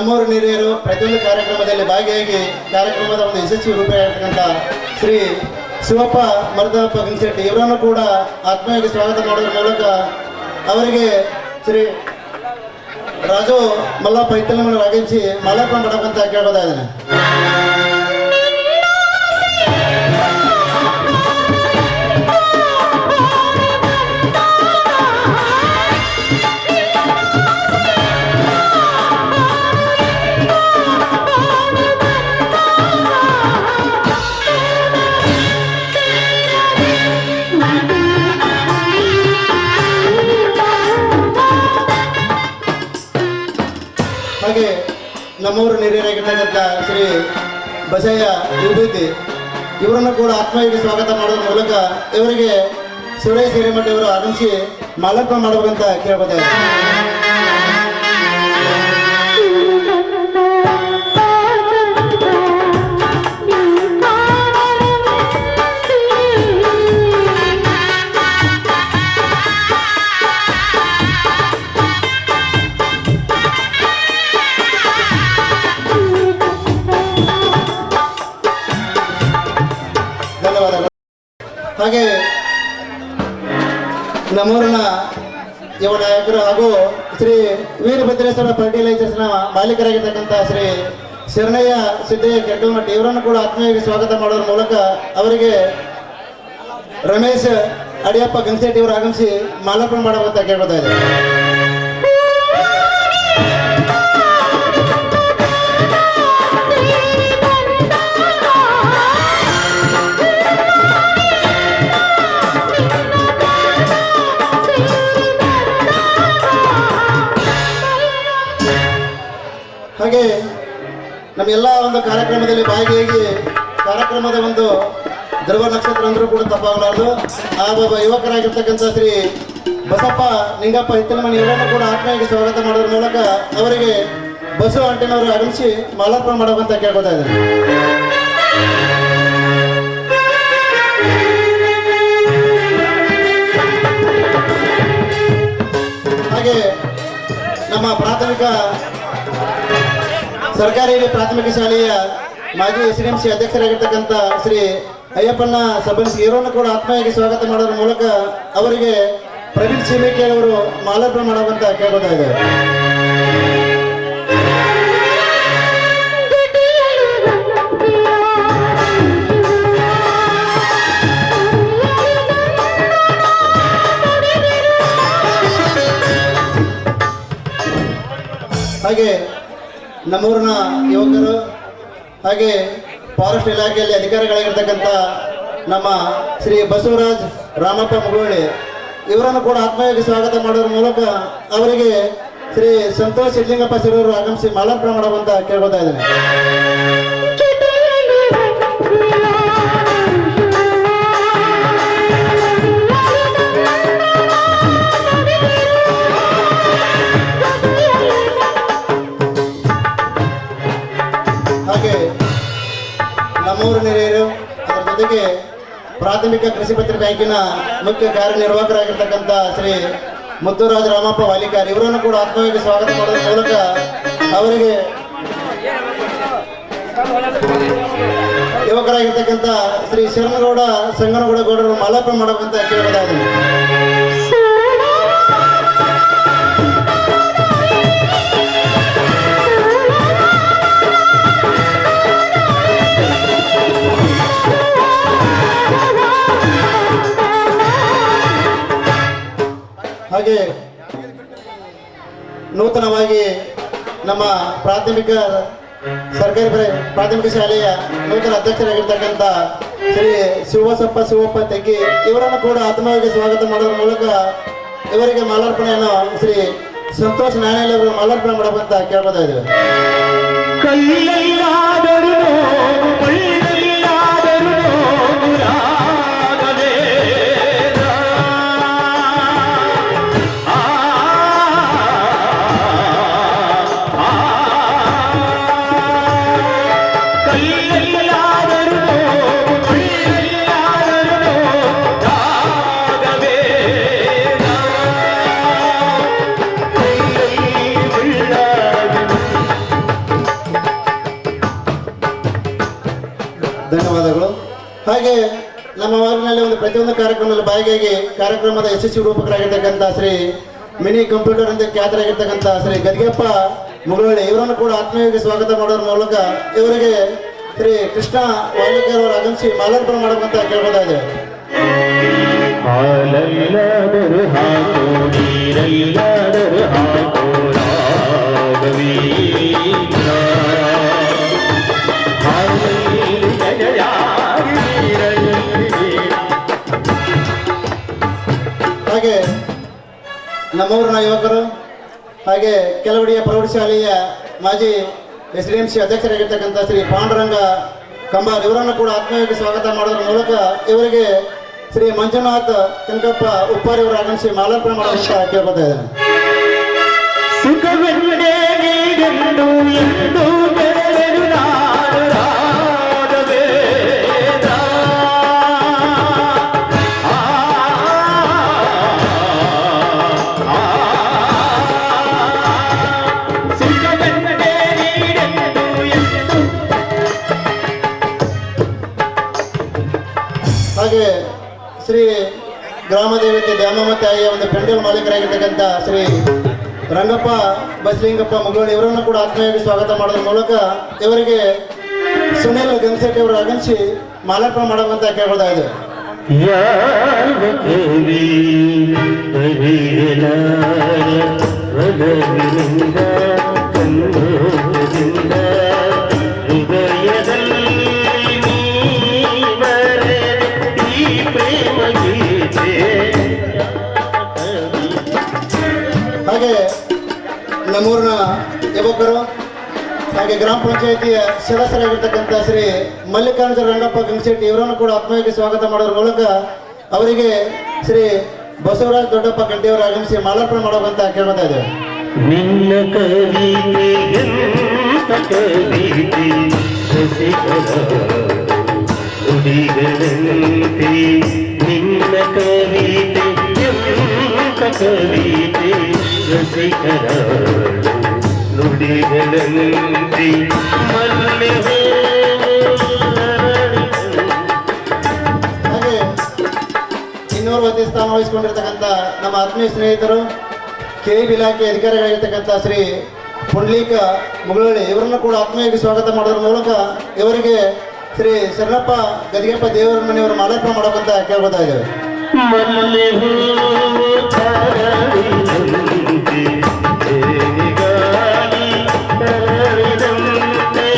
ನಮ್ಮೂರು ಹಿರಿಯರು ಪ್ರತಿಯೊಂದು ಕಾರ್ಯಕ್ರಮದಲ್ಲಿ ಭಾಗಿಯಾಗಿ ಕಾರ್ಯಕ್ರಮದ ಒಂದು ಯಶಸ್ವಿ ರೂಪ ಆಗಿರ್ತಕ್ಕಂಥ ಶ್ರೀ ಶಿವಪ್ಪ ಮರ್ದಪ್ಪ ಗಂಗಶೆಟ್ಟಿ ಇವರನ್ನು ಕೂಡ ಆತ್ಮೀಯವಾಗಿ ಸ್ವಾಗತ ಮಾಡೋದ್ರ ಮೂಲಕ ಅವರಿಗೆ ಶ್ರೀ ರಾಜು ಮಲ್ಲಪ್ಪ ಹಿತ್ತಲಮನೆ ಆಗಮಿಸಿ ಮಾಲಾರ್ಪಣೆ ಮಾಡಬೇಕಂತ ಕೇಳ್ಬೋದಾ ಇದ್ದೇನೆ. ಹಾಗೆ ನಮ್ಮೂರು ಹಿರಿಯರಾಗಿರ್ತಕ್ಕಂಥ ಶ್ರೀ ಬಸಯ್ಯ ವಿಭೂತಿ ಇವರನ್ನು ಕೂಡ ಆತ್ಮೀಯವಾಗಿ ಸ್ವಾಗತ ಮಾಡೋದ್ರ ಮೂಲಕ ಇವರಿಗೆ ಸುರೇಶ್ ಹಿರೇಮಠ ಇವರು ಆಗಮಿಸಿ ಮಾಲಾರ್ಪಣೆ ಮಾಡಬೇಕಂತ ಕೇಳ್ಬೋದಾಗಿದೆ. ಹಾಗೆ ನಮ್ಮೂರಿನ ಯುವ ನಾಯಕರು ಹಾಗೂ ಶ್ರೀ ವೀರಭದ್ರೇಶ್ವರ ಫರ್ಟಿಲೈಸರ್ಸ್ನ ಮಾಲೀಕರಾಗಿರ್ತಕ್ಕಂಥ ಶ್ರೀ ಶರಣಯ್ಯ ಸಿದ್ದಯ್ಯ ಕೆಟ್ಟಲ್ಮಟ್ಟಿ ಇವರನ್ನು ಕೂಡ ಆತ್ಮೀಯವಾಗಿ ಸ್ವಾಗತ ಮಾಡೋದ್ರ ಮೂಲಕ ಅವರಿಗೆ ರಮೇಶ್ ಅಡಿಯಪ್ಪ ಗಂಗಶೆಟ್ಟಿ ಇವರು ಆಗಮಿಸಿ ಮಾಲಾರ್ಪಣೆ ಮಾಡಬೇಕಂತ ಕೇಳ್ಬೋದಾ ಇದೆ. ಹಾಗೆ ನಮ್ಮೆಲ್ಲ ಒಂದು ಕಾರ್ಯಕ್ರಮದಲ್ಲಿ ಭಾಗಿಯಾಗಿ ಕಾರ್ಯಕ್ರಮದ ಒಂದು ಧ್ರುವ ನಕ್ಷತ್ರ ಅಂದ್ರೂ ಕೂಡ ತಪ್ಪಾಗಲಾರದು ಆ ಒಬ್ಬ ಯುವಕರಾಗಿರ್ತಕ್ಕಂಥ ಶ್ರೀ ಬಸಪ್ಪ ನಿಂಗಪ್ಪ ಹಿತ್ತಲಮನೆ ಇವರನ್ನು ಕೂಡ ಆತ್ಮೀಯವಾಗಿ ಸ್ವಾಗತ ಮಾಡೋದ್ರ ಮೂಲಕ ಅವರಿಗೆ ಬಸವ ಅಂಟಿನವರು ಆಗಮಿಸಿ ಮಾಲಾರ್ಪಣೆ ಮಾಡಬೇಕಂತ ಕೇಳ್ಬೋದಾ ಇದೆ. ಹಾಗೆ ನಮ್ಮ ಪ್ರಾಥಮಿಕ ಸರ್ಕಾರಿ ಪ್ರಾಥಮಿಕ ಶಾಲೆಯ ಮಾಜಿ SDMC ಅಧ್ಯಕ್ಷರಾಗಿರ್ತಕ್ಕಂಥ ಶ್ರೀ ಅಯ್ಯಪ್ಪಣ್ಣ ಸಬ್ಬನ್ಸಿ ಇವರನ್ನು ಕೂಡ ಆತ್ಮೀಯವಾಗಿ ಸ್ವಾಗತ ಮಾಡೋದ್ರ ಮೂಲಕ ಅವರಿಗೆ ಪ್ರವೀಣ್ ಸೀಮೆಕೆ ಅವರು ಮಾಲಾರ್ಪಣೆ ಮಾಡಬೇಕಂತ ಕೇಳ್ಬೋದಾಗಿದೆ. ಹಾಗೆ ನಮ್ಮೂರಿನ ಯುವಕರು ಹಾಗೆ ಫಾರೆಸ್ಟ್ ಇಲಾಖೆಯಲ್ಲಿ ಅಧಿಕಾರಿಗಳಾಗಿರ್ತಕ್ಕಂಥ ನಮ್ಮ ಶ್ರೀ ಬಸವರಾಜ್ ರಾಮಪ್ಪ ಮುಗೋಳಿ ಇವರನ್ನು ಕೂಡ ಆತ್ಮೀಯವಾಗಿ ಸ್ವಾಗತ ಮಾಡೋದ್ರ ಮೂಲಕ ಅವರಿಗೆ ಶ್ರೀ ಸಂತೋಷ್ ಸಿದ್ಲಿಂಗಪ್ಪ ಸಿರೂರು ಆಗಮಿಸಿ ಮಾಲಾರ್ಪಣೆ ಮಾಡಬೇಕಂತ ಕೇಳ್ಬೋದಾ ಇದ್ದೇನೆ. ಹಾಗೆ ನಮ್ಮೂರು ಹಿರಿಯರು ಅದರ ಜೊತೆಗೆ ಪ್ರಾಥಮಿಕ ಕೃಷಿ ಪತ್ರ ಬ್ಯಾಂಕಿನ ಮುಖ್ಯ ಕಾರ್ಯನಿರ್ವಾಹಕರಾಗಿರ್ತಕ್ಕಂಥ ಶ್ರೀ ಮುತ್ತುರಾಜ ರಾಮಪ್ಪ ವಾಲಿಕಾರ್ ಇವರನ್ನು ಕೂಡ ಆತ್ಮೀಯವಾಗಿ ಸ್ವಾಗತ ಮಾಡೋದ್ರ ಮೂಲಕ ಅವರಿಗೆ ಯುವಕರಾಗಿರ್ತಕ್ಕಂಥ ಶ್ರೀ ಶರಣಗೌಡ ಸಂಗನಗೌಡ ಗೌಡರು ಮಾಲಾರ್ಪಣೆ ಮಾಡಬೇಕಂತ ಕೇಳಬಹುದಾಗಿದೆ. ಹಾಗೆ ನೂತನವಾಗಿ ನಮ್ಮ ಸರ್ಕಾರಿ ಪ್ರಾಥಮಿಕ ಶಾಲೆಯ ನೂತನ ಅಧ್ಯಕ್ಷರಾಗಿರ್ತಕ್ಕಂಥ ಶ್ರೀ ಶಿವಪ್ಪ ತೆಗ್ಗಿ ಇವರನ್ನು ಕೂಡ ಆತ್ಮವಾಗಿ ಸ್ವಾಗತ ಮಾಡೋದ್ರ ಮೂಲಕ ಇವರಿಗೆ ಮಾಲಾರ್ಪಣೆಯನ್ನು ಶ್ರೀ ಸಂತೋಷ್ ನಾಣೇಲಿ ಅವರು ಮಾಲಾರ್ಪಣೆ ಮಾಡಬೇಕಂತ ಕೇಳ್ಬೋದಾಗಿದೆ. ಹಾಗೆ ನಮ್ಮ ಊರಿನಲ್ಲಿ ಒಂದು ಪ್ರತಿಯೊಂದು ಕಾರ್ಯಕ್ರಮದಲ್ಲಿ ಭಾಗಿಯಾಗಿ ಕಾರ್ಯಕ್ರಮದ ಯಶಸ್ವಿ ರೂಪಕರಾಗಿರ್ತಕ್ಕಂಥ ಶ್ರೀ ಮಿನಿ ಕಂಪ್ಯೂಟರ್ ಅಂತ ಖ್ಯಾತರಾಗಿರ್ತಕ್ಕಂಥ ಶ್ರೀ ಗದಿಗೆಪ್ಪ ಮುಗುಳಳ್ಳಿ ಇವರನ್ನು ಕೂಡ ಆತ್ಮೀಯವಾಗಿ ಸ್ವಾಗತ ಮಾಡೋದ್ರ ಮೂಲಕ ಇವರಿಗೆ ಶ್ರೀ ಕೃಷ್ಣ ವಾಲ್ಮೀಕಿ ಅವರು ಆಗಮಿಸಿ ಮಾಲಾರ್ಪಣೆ ಮಾಡಬೇಕಂತ ಕೇಳ್ಬೋದಾಗಿದೆ. ಹಾಲಲ್ಲಾದರೂ ಹಾಕೋ ನೀರಲ್ಲಾದರೂ ಹಾಕೋ ರಾಘವೇಂದ್ರ. ಹಾಲಲ್ಲಿ ಜಯಯಾಗಿ ನೀರಲ್ಲಿ. ಹಾಗೆ ನಮ್ಮೂರಿನ ಯುವಕರು ಹಾಗೆ ಕೆಲವಡಿಯ ಪ್ರೌಢಶಾಲೆಯ ಮಾಜಿ SDMC ಅಧ್ಯಕ್ಷರಾಗಿರ್ತಕ್ಕಂಥ ಶ್ರೀ ಪಾಂಡುರಂಗ ಕಂಬಾರ್ ಇವರನ್ನು ಕೂಡ ಆತ್ಮೀಯವಾಗಿ ಸ್ವಾಗತ ಮಾಡೋದ್ರ ಮೂಲಕ ಇವರಿಗೆ ಶ್ರೀ ಮಂಜುನಾಥ್ ಕನಕಪ್ಪ ಉಪ್ಪಾರಿ ಅವರು ಆಗಮಿಸಿ ಮಾಲಾರ್ಪಣೆ ಮಾಡೋದಂತ ಕೇಳ್ಕೊತಾ ಇದ್ದೇನೆ. ಸುಖವೆಂದೇ ನೀಡೆಂದು ಎಂದು ಬೆರೆದರು ನಾನು ರಾಘವೇಂದ್ರ. ಸುಖವೆಂದೇ ನೀಡೆಂದು ಎಂದು. ಹಾಗೆ ಶ್ರೀ ಗ್ರಾಮ ದೇವತೆ ದ್ಯಾಮಮ್ಮ ತಾಯಿಯ ಒಂದು ಪೆಂಡಲ್ ಮಾಲೀಕರಾಗಿರ್ತಕ್ಕಂಥ ಶ್ರೀ ರಂಗಪ್ಪ ಬಸಲಿಂಗಪ್ಪ ಮುಗುಳಳ್ಳಿ ಇವರನ್ನು ಕೂಡ ಆತ್ಮೀಯವಾಗಿ ಸ್ವಾಗತ ಮಾಡೋದ್ರ ಮೂಲಕ ಇವರಿಗೆ ಸುನಿಲ್ ಗಂಗಸೆಟ್ಟಿ ಅವರು ಆಗಮಿಸಿ ಮಾಲಾರ್ಪಣೆ ಮಾಡಬೇಕಂತ ಕೇಳ್ಬೋದಾ ಇದೆ. ಯಾವ ಕವಿ ಬರೆಯಲಾರ ಒಲವಿನಿಂದ ಕಣ್ಣೋಟದಿಂದ ಹೃದಯದಲ್ಲಿ ನೀ ಬರೆದ ಈ ಪ್ರೇಮ ಗೀತೆ. ಹಾಗೆ ನಮ್ಮೂರಿನ ಯುವಕರು ಹಾಗೆ ಗ್ರಾಮ ಪಂಚಾಯಿತಿಯ ಸದಸ್ಯರಾಗಿರ್ತಕ್ಕಂಥ ಶ್ರೀ ಮಲ್ಲಿಕಾರ್ಜುನ ರಂಗಪ್ಪ ಗಂಗಶೆಟ್ಟಿ ಇವರನ್ನು ಕೂಡ ಆತ್ಮೀಯವಾಗಿ ಸ್ವಾಗತ ಮಾಡೋದ್ರ ಮೂಲಕ ಅವರಿಗೆ ಶ್ರೀ ಬಸವರಾಜ್ ದೊಡ್ಡಪ್ಪ ಗಂಟಿಯವರು ಆಗಮಿಸಿ ಮಾಲಾರ್ಪಣೆ ಮಾಡೋಕಂತ ಕೇಳ್ತಾ ಇದ್ದೇವೆ. ನಿನ್ನ ಕವಿತೆ ಎಂತ ಕವಿತೆ ರಸಿಕರ ನುಡಿಗಳಂತೆ. ನಿನ್ನ ಕವಿತೆ ಎಂತ ಕವಿತೆ ರಸಿಕರ ನುಡಿಗಳಂತೆ. ಮಲ್ಲೆ ಹಾಗೆ ಇನ್ನೂರು ವತಿ ಸ್ಥಾನ ವಹಿಸಿಕೊಂಡಿರ್ತಕ್ಕಂಥ ನಮ್ಮ ಆತ್ಮೀಯ ಸ್ನೇಹಿತರು KEB ಇಲಾಖೆ ಅಧಿಕಾರಿಗಳಾಗಿರ್ತಕ್ಕಂಥ ಶ್ರೀ ಪುಂಡ್ಲೀಕ ಮುಗುಳಳ್ಳಿ ಇವರನ್ನು ಕೂಡ ಆತ್ಮೀಯವಾಗಿ ಸ್ವಾಗತ ಮಾಡೋದ್ರ ಮೂಲಕ ಇವರಿಗೆ ಶ್ರೀ ಶರಣಪ್ಪ ಗದಿಗೆಪ್ಪ ದೇವರ ಮನೆಯವರು ಮಾಲಾರ್ಪಣೆ ಮಾಡೋಕಂತ ಕೇಳ್ಬೋದಾ ಇದ್ದೇವೆ. ಮಲ್ಲೆ ಹೂವಿನಂತೆ ಗಾಳಿ ತರಳಿದಂತೆ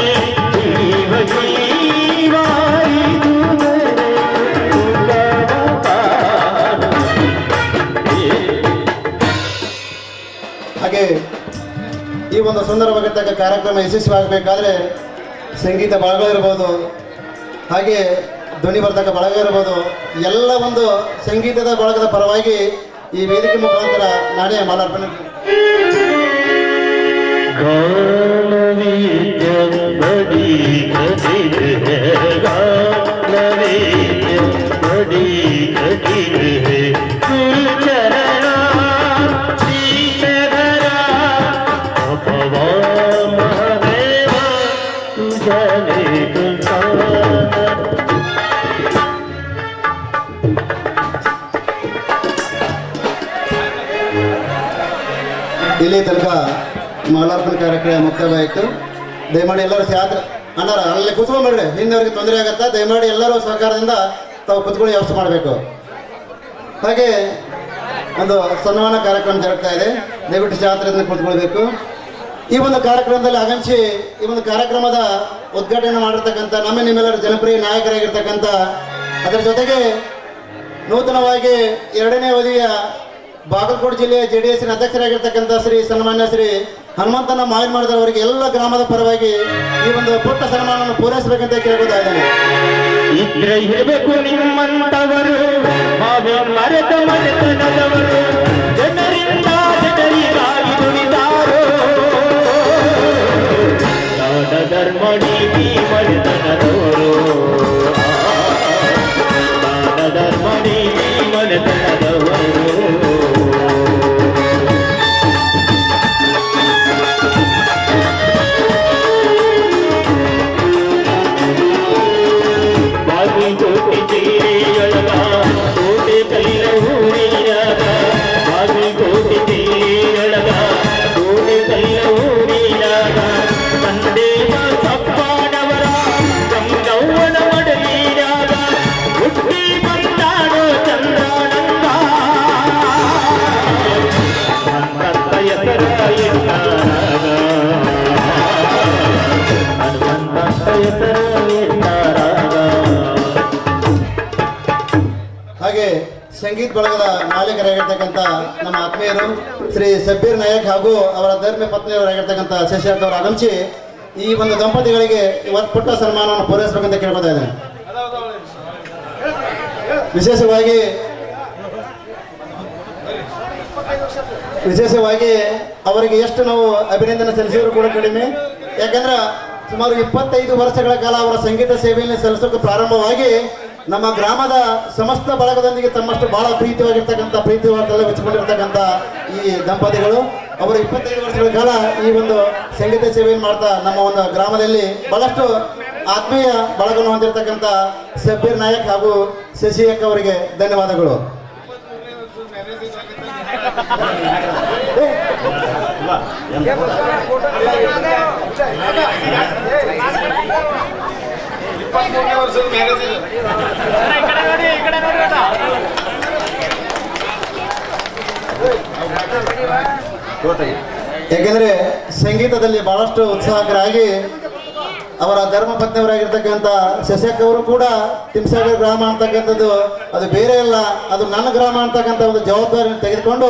ಜೀವ ಜೀವಾಯಿತು ಹಾಗೆ ಈ ಒಂದು ಸುಂದರವಾಗಿರ್ತಕ್ಕ ಕಾರ್ಯಕ್ರಮ ಯಶಸ್ವಿಯಾಗಬೇಕಾದ್ರೆ ಸಂಗೀತ ಬಳಗ ಇರ್ಬೋದು, ಹಾಗೆ ಧ್ವನಿ ಬರ್ತಕ್ಕ ಬಳಗ ಇರ್ಬೋದು, ಎಲ್ಲ ಒಂದು ಸಂಗೀತದ ಬಳಗದ ಪರವಾಗಿ ಈ ವೇದಿಕೆ ಮುಖಾಂತರ ನಾನೇ ಮಾಲಾರ್ಪಣೆ. ಗಾನವೀಯ ಬಡಿ ಗದಿರೆ ಗಾನವೀಯ ಬಡಿ ಗದಿರೆ ಚರಣ ಶ್ರೀಶರ ಅಪವಾ ಮಹದೇವ ತುಜನೆ ತುಜಾನ. ಇಲ್ಲಿ ತನಕ ಮಾಲಾರ್ಪಣೆ ಕಾರ್ಯಕ್ರಮ ಮುಕ್ತಾಯವಾಯಿತು. ದಯಮಾಡಿ ಎಲ್ಲರೂ ಶಾಸ್ತ್ರ ಅಣ್ಣಾರ ಅಲ್ಲಿ ಕುತ್ಕೊಂಡ್ಬಿಡ್ರಿ, ಹಿಂದವರಿಗೆ ತೊಂದರೆ ಆಗತ್ತಾ. ದಯಮಾಡಿ ಎಲ್ಲರೂ ಸಹಕಾರದಿಂದ ತಾವು ಕುತ್ಕೊಳ್ಳಿ ವ್ಯವಸ್ಥೆ ಮಾಡಬೇಕು. ಹಾಗೆ ಒಂದು ಸನ್ಮಾನ ಕಾರ್ಯಕ್ರಮ ಜರುಗ್ತಾ ಇದೆ, ದಯವಿಟ್ಟು ಶಾಸ್ತ್ರದಿಂದ ಕುತ್ಕೊಳ್ಬೇಕು. ಈ ಒಂದು ಕಾರ್ಯಕ್ರಮದಲ್ಲಿ ಆಗಮಿಸಿ ಈ ಒಂದು ಕಾರ್ಯಕ್ರಮದ ಉದ್ಘಾಟನೆ ಮಾಡಿರ್ತಕ್ಕಂಥ ನಿಮ್ಮೆಲ್ಲರ ಜನಪ್ರಿಯ ನಾಯಕರಾಗಿರ್ತಕ್ಕಂಥ, ಅದರ ಜೊತೆಗೆ ನೂತನವಾಗಿ 2ನೇ ಅವಧಿಯ ಬಾಗಲಕೋಟೆ ಜಿಲ್ಲೆಯ JDS ಅಧ್ಯಕ್ಷರಾಗಿರ್ತಕ್ಕಂಥ ಶ್ರೀ ಸನ್ಮಾನ್ಯ ಶ್ರೀ ಹನುಮಂತನ ಮಾಯನ್ಮಾಡಿದವರು ಅವರಿಗೆ ಎಲ್ಲ ಗ್ರಾಮದ ಪರವಾಗಿ ಈ ಒಂದು ಪುಟ್ಟ ಸನ್ಮಾನವನ್ನು ಪೂರೈಸಬೇಕಂತ ಕೇಳ್ಬೋದಾ ಇದ್ದೇನೆ. ಇದ್ರೆ ಇರಬೇಕು ನಿಮ್ಮಂತವರು, ಮರೆತ ಮನೆತನದವರು, ಜನರಿಂದ ಜನರಿಗಾಗಿ ದುಡಿದಾರೋ. ದಾನ ಧರ್ಮ ನೀತಿ ಮನೆತನದವರು, ದಾನ ಧರ್ಮ ನೀತಿ ಮನೆತನದವರು. ಕೋಟಿ ಹಾಗೆ ಸಂಗೀತ ಬಳಗದ ಮಾಲೀಕರಾಗಿರ್ತಕ್ಕಂಥ ನಮ್ಮ ಆತ್ಮೀಯರು ಶ್ರೀ ಸಬ್ಬೀರ್ ನಾಯಕ್ ಹಾಗೂ ಅವರ ಧರ್ಮ ಪತ್ನಿಯವರಾಗಿರ್ತಕ್ಕಂಥ ಶಶಿಕಾಂತ್ ಅವರು ಆಗಮಿಸಿ ಈ ಒಂದು ದಂಪತಿಗಳಿಗೆ ಇವತ್ತು ಪುಟ್ಟ ಸನ್ಮಾನವನ್ನು ಪೂರೈಸಬೇಕಂತ ಕೇಳ್ಕೊತಾ ಇದ್ದೇನೆ. ವಿಶೇಷವಾಗಿ ಅವರಿಗೆ ಎಷ್ಟು ನಾವು ಅಭಿನಂದನೆ ಸಲ್ಲಿಸಿದ್ರು ಕೂಡ ಕಡಿಮೆ. ಯಾಕಂದ್ರೆ ಸುಮಾರು 25 ವರ್ಷಗಳ ಕಾಲ ಅವರ ಸಂಗೀತ ಸೇವೆಯನ್ನು ಸಲ್ಲಿಸೋಕೆ ಪ್ರಾರಂಭವಾಗಿ ನಮ್ಮ ಗ್ರಾಮದ ಸಮಸ್ತ ಬಳಗದೊಂದಿಗೆ ತಮ್ಮಷ್ಟು ಬಹಳ ಪ್ರೀತಿಯಾಗಿರ್ತಕ್ಕಂಥ ಪ್ರೀತಿವಾದೆಲ್ಲ ಮೆಚ್ಚಿಕೊಂಡಿರ್ತಕ್ಕಂಥ ಈ ದಂಪತಿಗಳು ಅವರು 25 ವರ್ಷಗಳ ಕಾಲ ಈ ಒಂದು ಸಂಗೀತ ಸೇವೆಯನ್ನು ಮಾಡ್ತಾ ನಮ್ಮ ಒಂದು ಗ್ರಾಮದಲ್ಲಿ ಬಹಳಷ್ಟು ಆತ್ಮೀಯ ಬಳಗವನ್ನು ಹೊಂದಿರತಕ್ಕಂಥ ಸಬ್ಬೀರ್ ನಾಯಕ್ ಹಾಗೂ ಶಶಿ ಅಕ್ಕ ಅವರಿಗೆ ಧನ್ಯವಾದಗಳು. ಯಾಕೆಂದ್ರೆ ಸಂಗೀತದಲ್ಲಿ ಬಹಳಷ್ಟು ಉತ್ಸಾಹಕರಾಗಿ ಅವರ ಧರ್ಮಪತ್ನಿಯವರಾಗಿರ್ತಕ್ಕಂಥ ಶಶಕ್ ಅವರು ಕೂಡ ತಿಮ್ಸಾಗರ್ ಗ್ರಾಮ ಅಂತಕ್ಕಂಥದ್ದು ಅದು ಬೇರೆ ಅಲ್ಲ, ಅದು ನನ್ನ ಗ್ರಾಮ ಅಂತಕ್ಕಂಥ ಒಂದು ಜವಾಬ್ದಾರಿಯನ್ನು ತೆಗೆದುಕೊಂಡು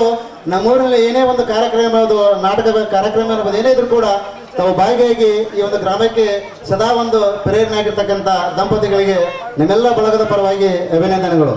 ನಮ್ಮೂರಿನಲ್ಲಿ ಏನೇ ಒಂದು ಕಾರ್ಯಕ್ರಮ ಅದು ನಾಟಕ ಕಾರ್ಯಕ್ರಮ ಅನ್ನೋದು ಏನೇ ಇದ್ರೂ ಕೂಡ ತಾವು ಭಾಗಿಯಾಗಿ ಈ ಒಂದು ಗ್ರಾಮಕ್ಕೆ ಸದಾ ಒಂದು ಪ್ರೇರಣೆ ಆಗಿರ್ತಕ್ಕಂಥ ದಂಪತಿಗಳಿಗೆ ನಿಮ್ಮೆಲ್ಲ ಬಳಗದ ಪರವಾಗಿ ಅಭಿನಂದನೆಗಳು.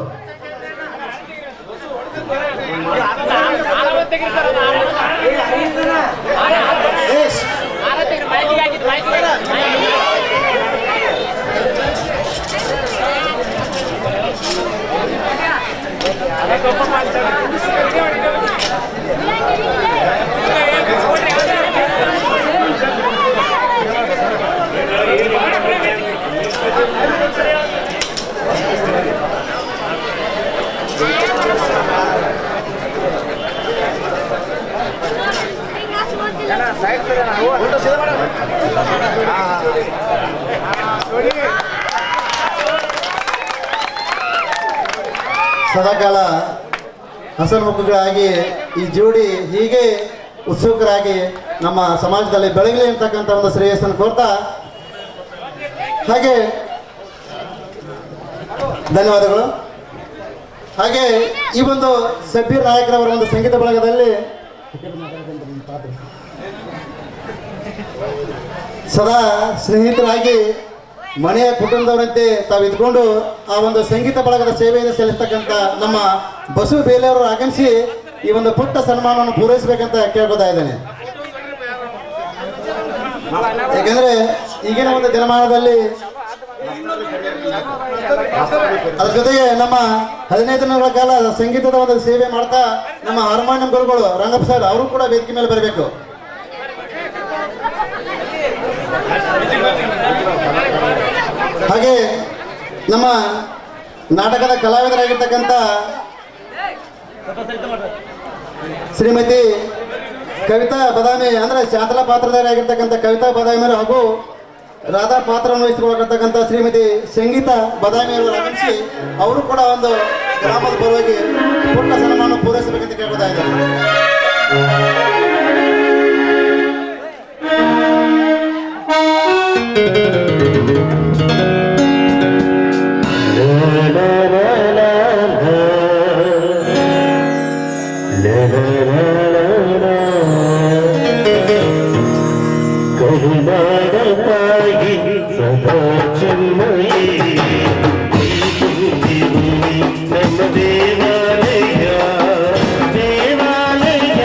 ಸದಾಕಾಲ ಹಸನ್ಮುಖಗಳಾಗಿ ಈ ಜೋಡಿ ಹೀಗೆ ಉತ್ಸುಕರಾಗಿ ನಮ್ಮ ಸಮಾಜದಲ್ಲಿ ಬೆಳಗಲಿ ಅಂತಕ್ಕಂಥ ಒಂದು ಶ್ರೇಯಸ್ಸನ್ನು ಕೋರ್ತಾ ಹಾಗೆ ಧನ್ಯವಾದಗಳು. ಹಾಗೆ ಈ ಒಂದು ಸಬ್ಬೀರ್ ನಾಯಕರವರ ಒಂದು ಸಂಗೀತ ಬಳಗದಲ್ಲಿ ಸದಾ ಸ್ನೇಹಿತರಾಗಿ ಮನೆಯ ಕುಟುಂಬದವರಂತೆ ತಾವು ಇದ್ಕೊಂಡು ಆ ಒಂದು ಸಂಗೀತ ಬಳಗದ ಸೇವೆಯನ್ನು ಸಲ್ಲಿಸ್ತಕ್ಕಂಥ ನಮ್ಮ ಬಸು ಬೇಲೆಯವರು ಆಗಮಿಸಿ ಈ ಒಂದು ಪುಟ್ಟ ಸನ್ಮಾನವನ್ನು ಪೂರೈಸಬೇಕಂತ ಕೇಳ್ಕೊತಾ ಇದ್ದೇನೆ. ಯಾಕೆಂದ್ರೆ ಈಗಿನ ಒಂದು ದಿನಮಾನದಲ್ಲಿ ಅದ್ರ ಜೊತೆಗೆ ನಮ್ಮ 15 ದಿನಗಳ ಕಾಲ ಸಂಗೀತದ ಒಂದು ಸೇವೆ ಮಾಡ್ತಾ ನಮ್ಮ ಹಾರ್ಮೋನಿಯಂ ಗುರುಗಳು ರಂಗಪ್ಪ ಸರ್ ಅವರು ಕೂಡ ವೇದಿಕೆ ಮೇಲೆ ಬರಬೇಕು. ಹಾಗೆ ನಮ್ಮ ನಾಟಕದ ಕಲಾವಿದರಾಗಿರ್ತಕ್ಕಂಥ ಶ್ರೀಮತಿ ಕವಿತಾ ಬದಾಮಿ ಅಂದ್ರೆ ಶಾಂತಲಾ ಪಾತ್ರಧಾರಿಯಾಗಿರ್ತಕ್ಕಂಥ ಕವಿತಾ ಬದಾಮಿ ಹಾಗೂ ರಾಧಾ ಪಾತ್ರವನ್ನು ವಹಿಸಿಕೊಳ್ಳತಕ್ಕಂಥ ಶ್ರೀಮತಿ ಸಂಗೀತ ಬದಾಮಿಯವರು ಆಗಮಿಸಿ ಅವರು ಕೂಡ ಒಂದು ಗ್ರಾಮದ ಪರವಾಗಿ ಪುಟ್ಟ ಸನ್ಮಾನ ಪೂರೈಸಬೇಕಂತ ಕೇಳ್ಕೊತಾ ಇದ್ದಾರೆ. ಕರುನಾಡತಾಗಿ ಸದಾ ಚೆನ್ನೈ ನಮ್ಮ ದೇವಾಲಯ ದೇವಾಲಯ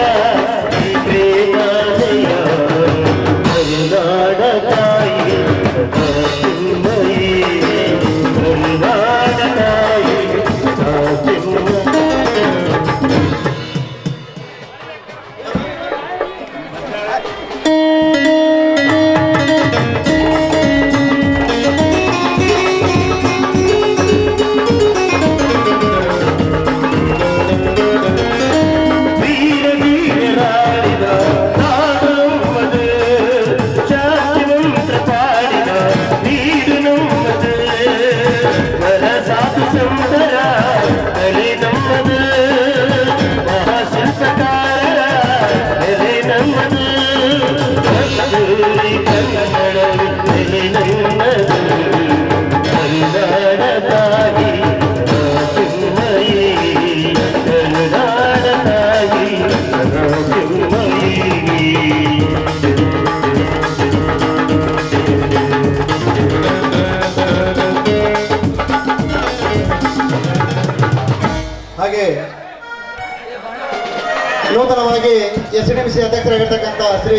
ಹಾಗೆ ನೂತನವಾಗಿ SDMC ಅಧ್ಯಕ್ಷರಾಗಿರ್ತಕ್ಕಂಥ ಶ್ರೀ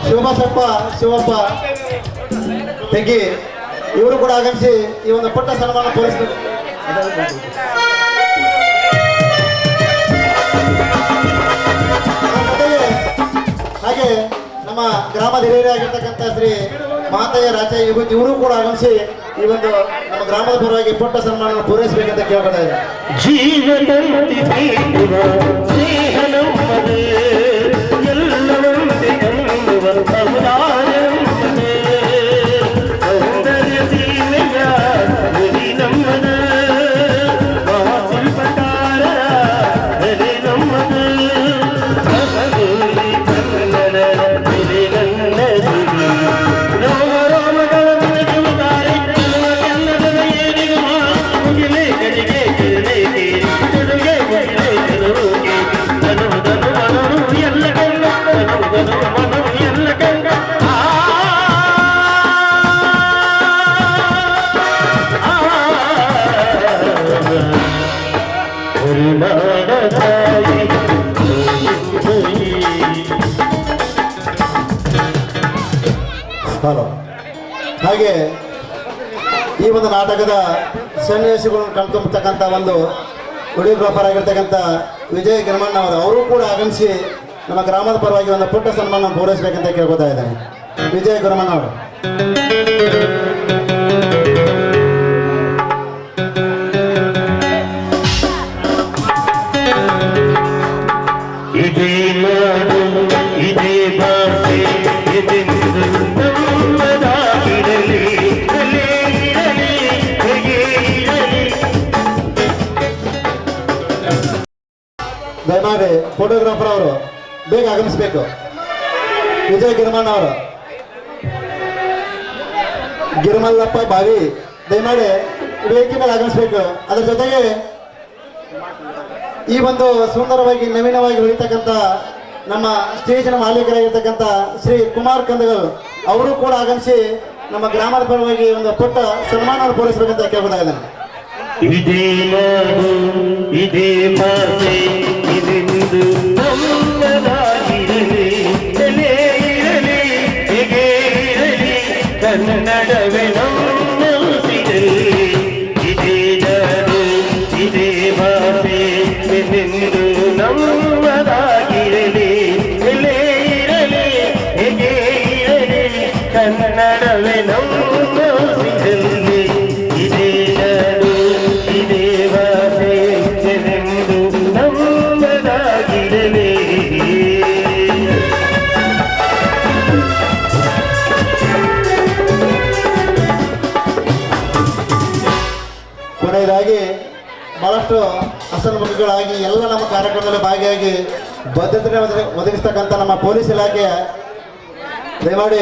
ಶಿವಪ್ಪ ತೆಗಿ ಇವರು ಕೂಡ ಆಗಮಿಸಿ ಈ ಒಂದು ಪುಟ್ಟ ಸನ್ಮಾನ ಪೂರೈಸಿದರು. ಹಾಗೆ ನಮ್ಮ ಗ್ರಾಮದ ಹಿರಿಯರಾಗಿರ್ತಕ್ಕಂಥ ಶ್ರೀ ಮಾತಯ್ಯ ರಾಜ ಇವರು ಕೂಡ ಆಗಮಿಸಿ ಈ ಒಂದು ನಮ್ಮ ಗ್ರಾಮದ ಪರವಾಗಿ ಪುಟ್ಟ ಸನ್ಮಾನ ಪೂರೈಸಬೇಕಂತ ಕೇಳ್ಕೊತಾ ಇದೆ. ಜೀವನಂತೆ ಬೇಡುವ ಸ್ನೇಹ ನಮ್ಮದೇ, ಎಲ್ಲವಂತೆ ಕಣ್ಣುವ ಸಮುದಾಯ ನಮ್ಮದೇ, ಸೌಂದರ್ಯ ಸೀಮೆಯ ಗುರಿ ನಮ್ಮದೇ, ಮಹಾಶಿಲ್ಪಕಾರರ ಬೆಲೆ ನಮ್ಮದೇ, ರಸಗೋಲಿ ಕನ್ನಡ ಬೆಲೆ ನನ್ನದು, ರೋಮ ರೋಮಗಳ ಬೆಳಗುತ್ತಾರೆ ಕನ್ನಡದ ಏನಿಗೂ ಮುಗಿಲೇ ಕಡೆಗೆ ಕೆಳಗೆ ಕೆಳಗೆ ಕೆಳಗೆ ಧನು ಮನನು ಎಲ್ಲ ಕಣ್ಣ ಧನು ಮನನು ಎಲ್ಲ ಕಣ್ಣ ಹಲೋ. ಹಾಗೆ ಈ ಒಂದು ನಾಟಕದ ಸನ್ನಿವೇಶಗಳನ್ನು ಕಣ್ತುಂಬತಕ್ಕಂಥ ಒಂದು ಕೊರಿಯೋಗ್ರಾಫರ್ ಆಗಿರ್ತಕ್ಕಂಥ ವಿಜಯ್ ಗಿರಮಣ್ಣ ಅವರು ಕೂಡ ಆಗಮಿಸಿ ನಮ್ಮ ಗ್ರಾಮದ ಪರವಾಗಿ ಒಂದು ಪುಟ್ಟ ಸನ್ಮಾನ ಪೂರೈಸಬೇಕಂತ ಕೇಳ್ಕೊತಾ ಇದ್ದೇನೆ. ವಿಜಯ್ ಗಿರಮಣ್ಣ ಅವರು. ಇದೇ ನಾಡು ಇದೇ ಭಾಷೆ ಇದೆಂದು ನಮ್ಮದಾಗಿರಲಿ, ಅಲ್ಲೇ ಇರಲಿ ಹೇಗೆ ಇರಲಿ. ದಯಮಾಡಿ ಫೋಟೋಗ್ರಾಫರ್ ಅವರು ಬೇಗ ಆಗಮಿಸಬೇಕು. ವಿಜಯ್ ಗಿರಮಣ್ಣ ಅವರು, ಗಿರಿಮಲ್ಲಪ್ಪ ಬಾವಿ ದಯಮಾಡಿ ವೇದಿಕೆ ಮೇಲೆ ಆಗಮಿಸಬೇಕು. ಅದರ ಜೊತೆಗೆ ಈ ಒಂದು ಸುಂದರವಾಗಿ ನವೀನವಾಗಿ ಹೊಳಿತಕ್ಕಂಥ ನಮ್ಮ ಸ್ಟೇಜಿನ ಮಾಲೀಕರಾಗಿರ್ತಕ್ಕಂಥ ಶ್ರೀ ಕುಮಾರ್ ಕಂದಗಲ್ ಅವರು ಕೂಡ ಆಗಮಿಸಿ ನಮ್ಮ ಗ್ರಾಮದ ಪರವಾಗಿ ಒಂದು ಪುಟ್ಟ ಸನ್ಮಾನವನ್ನು ಪೂರೈಸಬೇಕಂತ ಕೇಳ್ಕೊತಾ ಇದ್ದೇನೆ. ಇದೇ ನಾಡು ಇದೇ ಭಾಷೆ ಇದೆಂದು ನಮ್ಮದಾಗಿರಲಿ, ಎಲೆ ಇರಲಿ ಹೇಗೆ ಇರಲಿ ಕನ್ನಡವೇ ನಮ್ಮ ಉಸಿರಲ್ಲಿ. ಇದೇ ನಾಡು ಇದೇ ಭಾಷೆ ಇದೆಂದು ನಮ್ಮದಾಗಿರಲಿ, ಎಲೆ ಇರಲಿ ಹೇಗೆ ಇರಲಿ ಕನ್ನಡವೇ ನಮ್ಮ ಉಸಿರಲ್ಲಿ. ಇದೇ ನಾಡು ಇದೇ ಭಾಷೆ ಇದೆಂದು ನಮ್ಮದಾಗಿರಲಿ. ಕೊನೆಯದಾಗಿ ಬಹಳಷ್ಟು ಹಸನ್ಮುಖಗಳಾಗಿ ಎಲ್ಲ ನಮ್ಮ ಕಾರ್ಯಕ್ರಮದಲ್ಲಿ ಭಾಗಿಯಾಗಿ ಭದ್ರತೆ ಒದಗಿಸ್ತಕ್ಕಂಥ ನಮ್ಮ ಪೊಲೀಸ್ ಇಲಾಖೆಯ ದಯಮಾಡಿ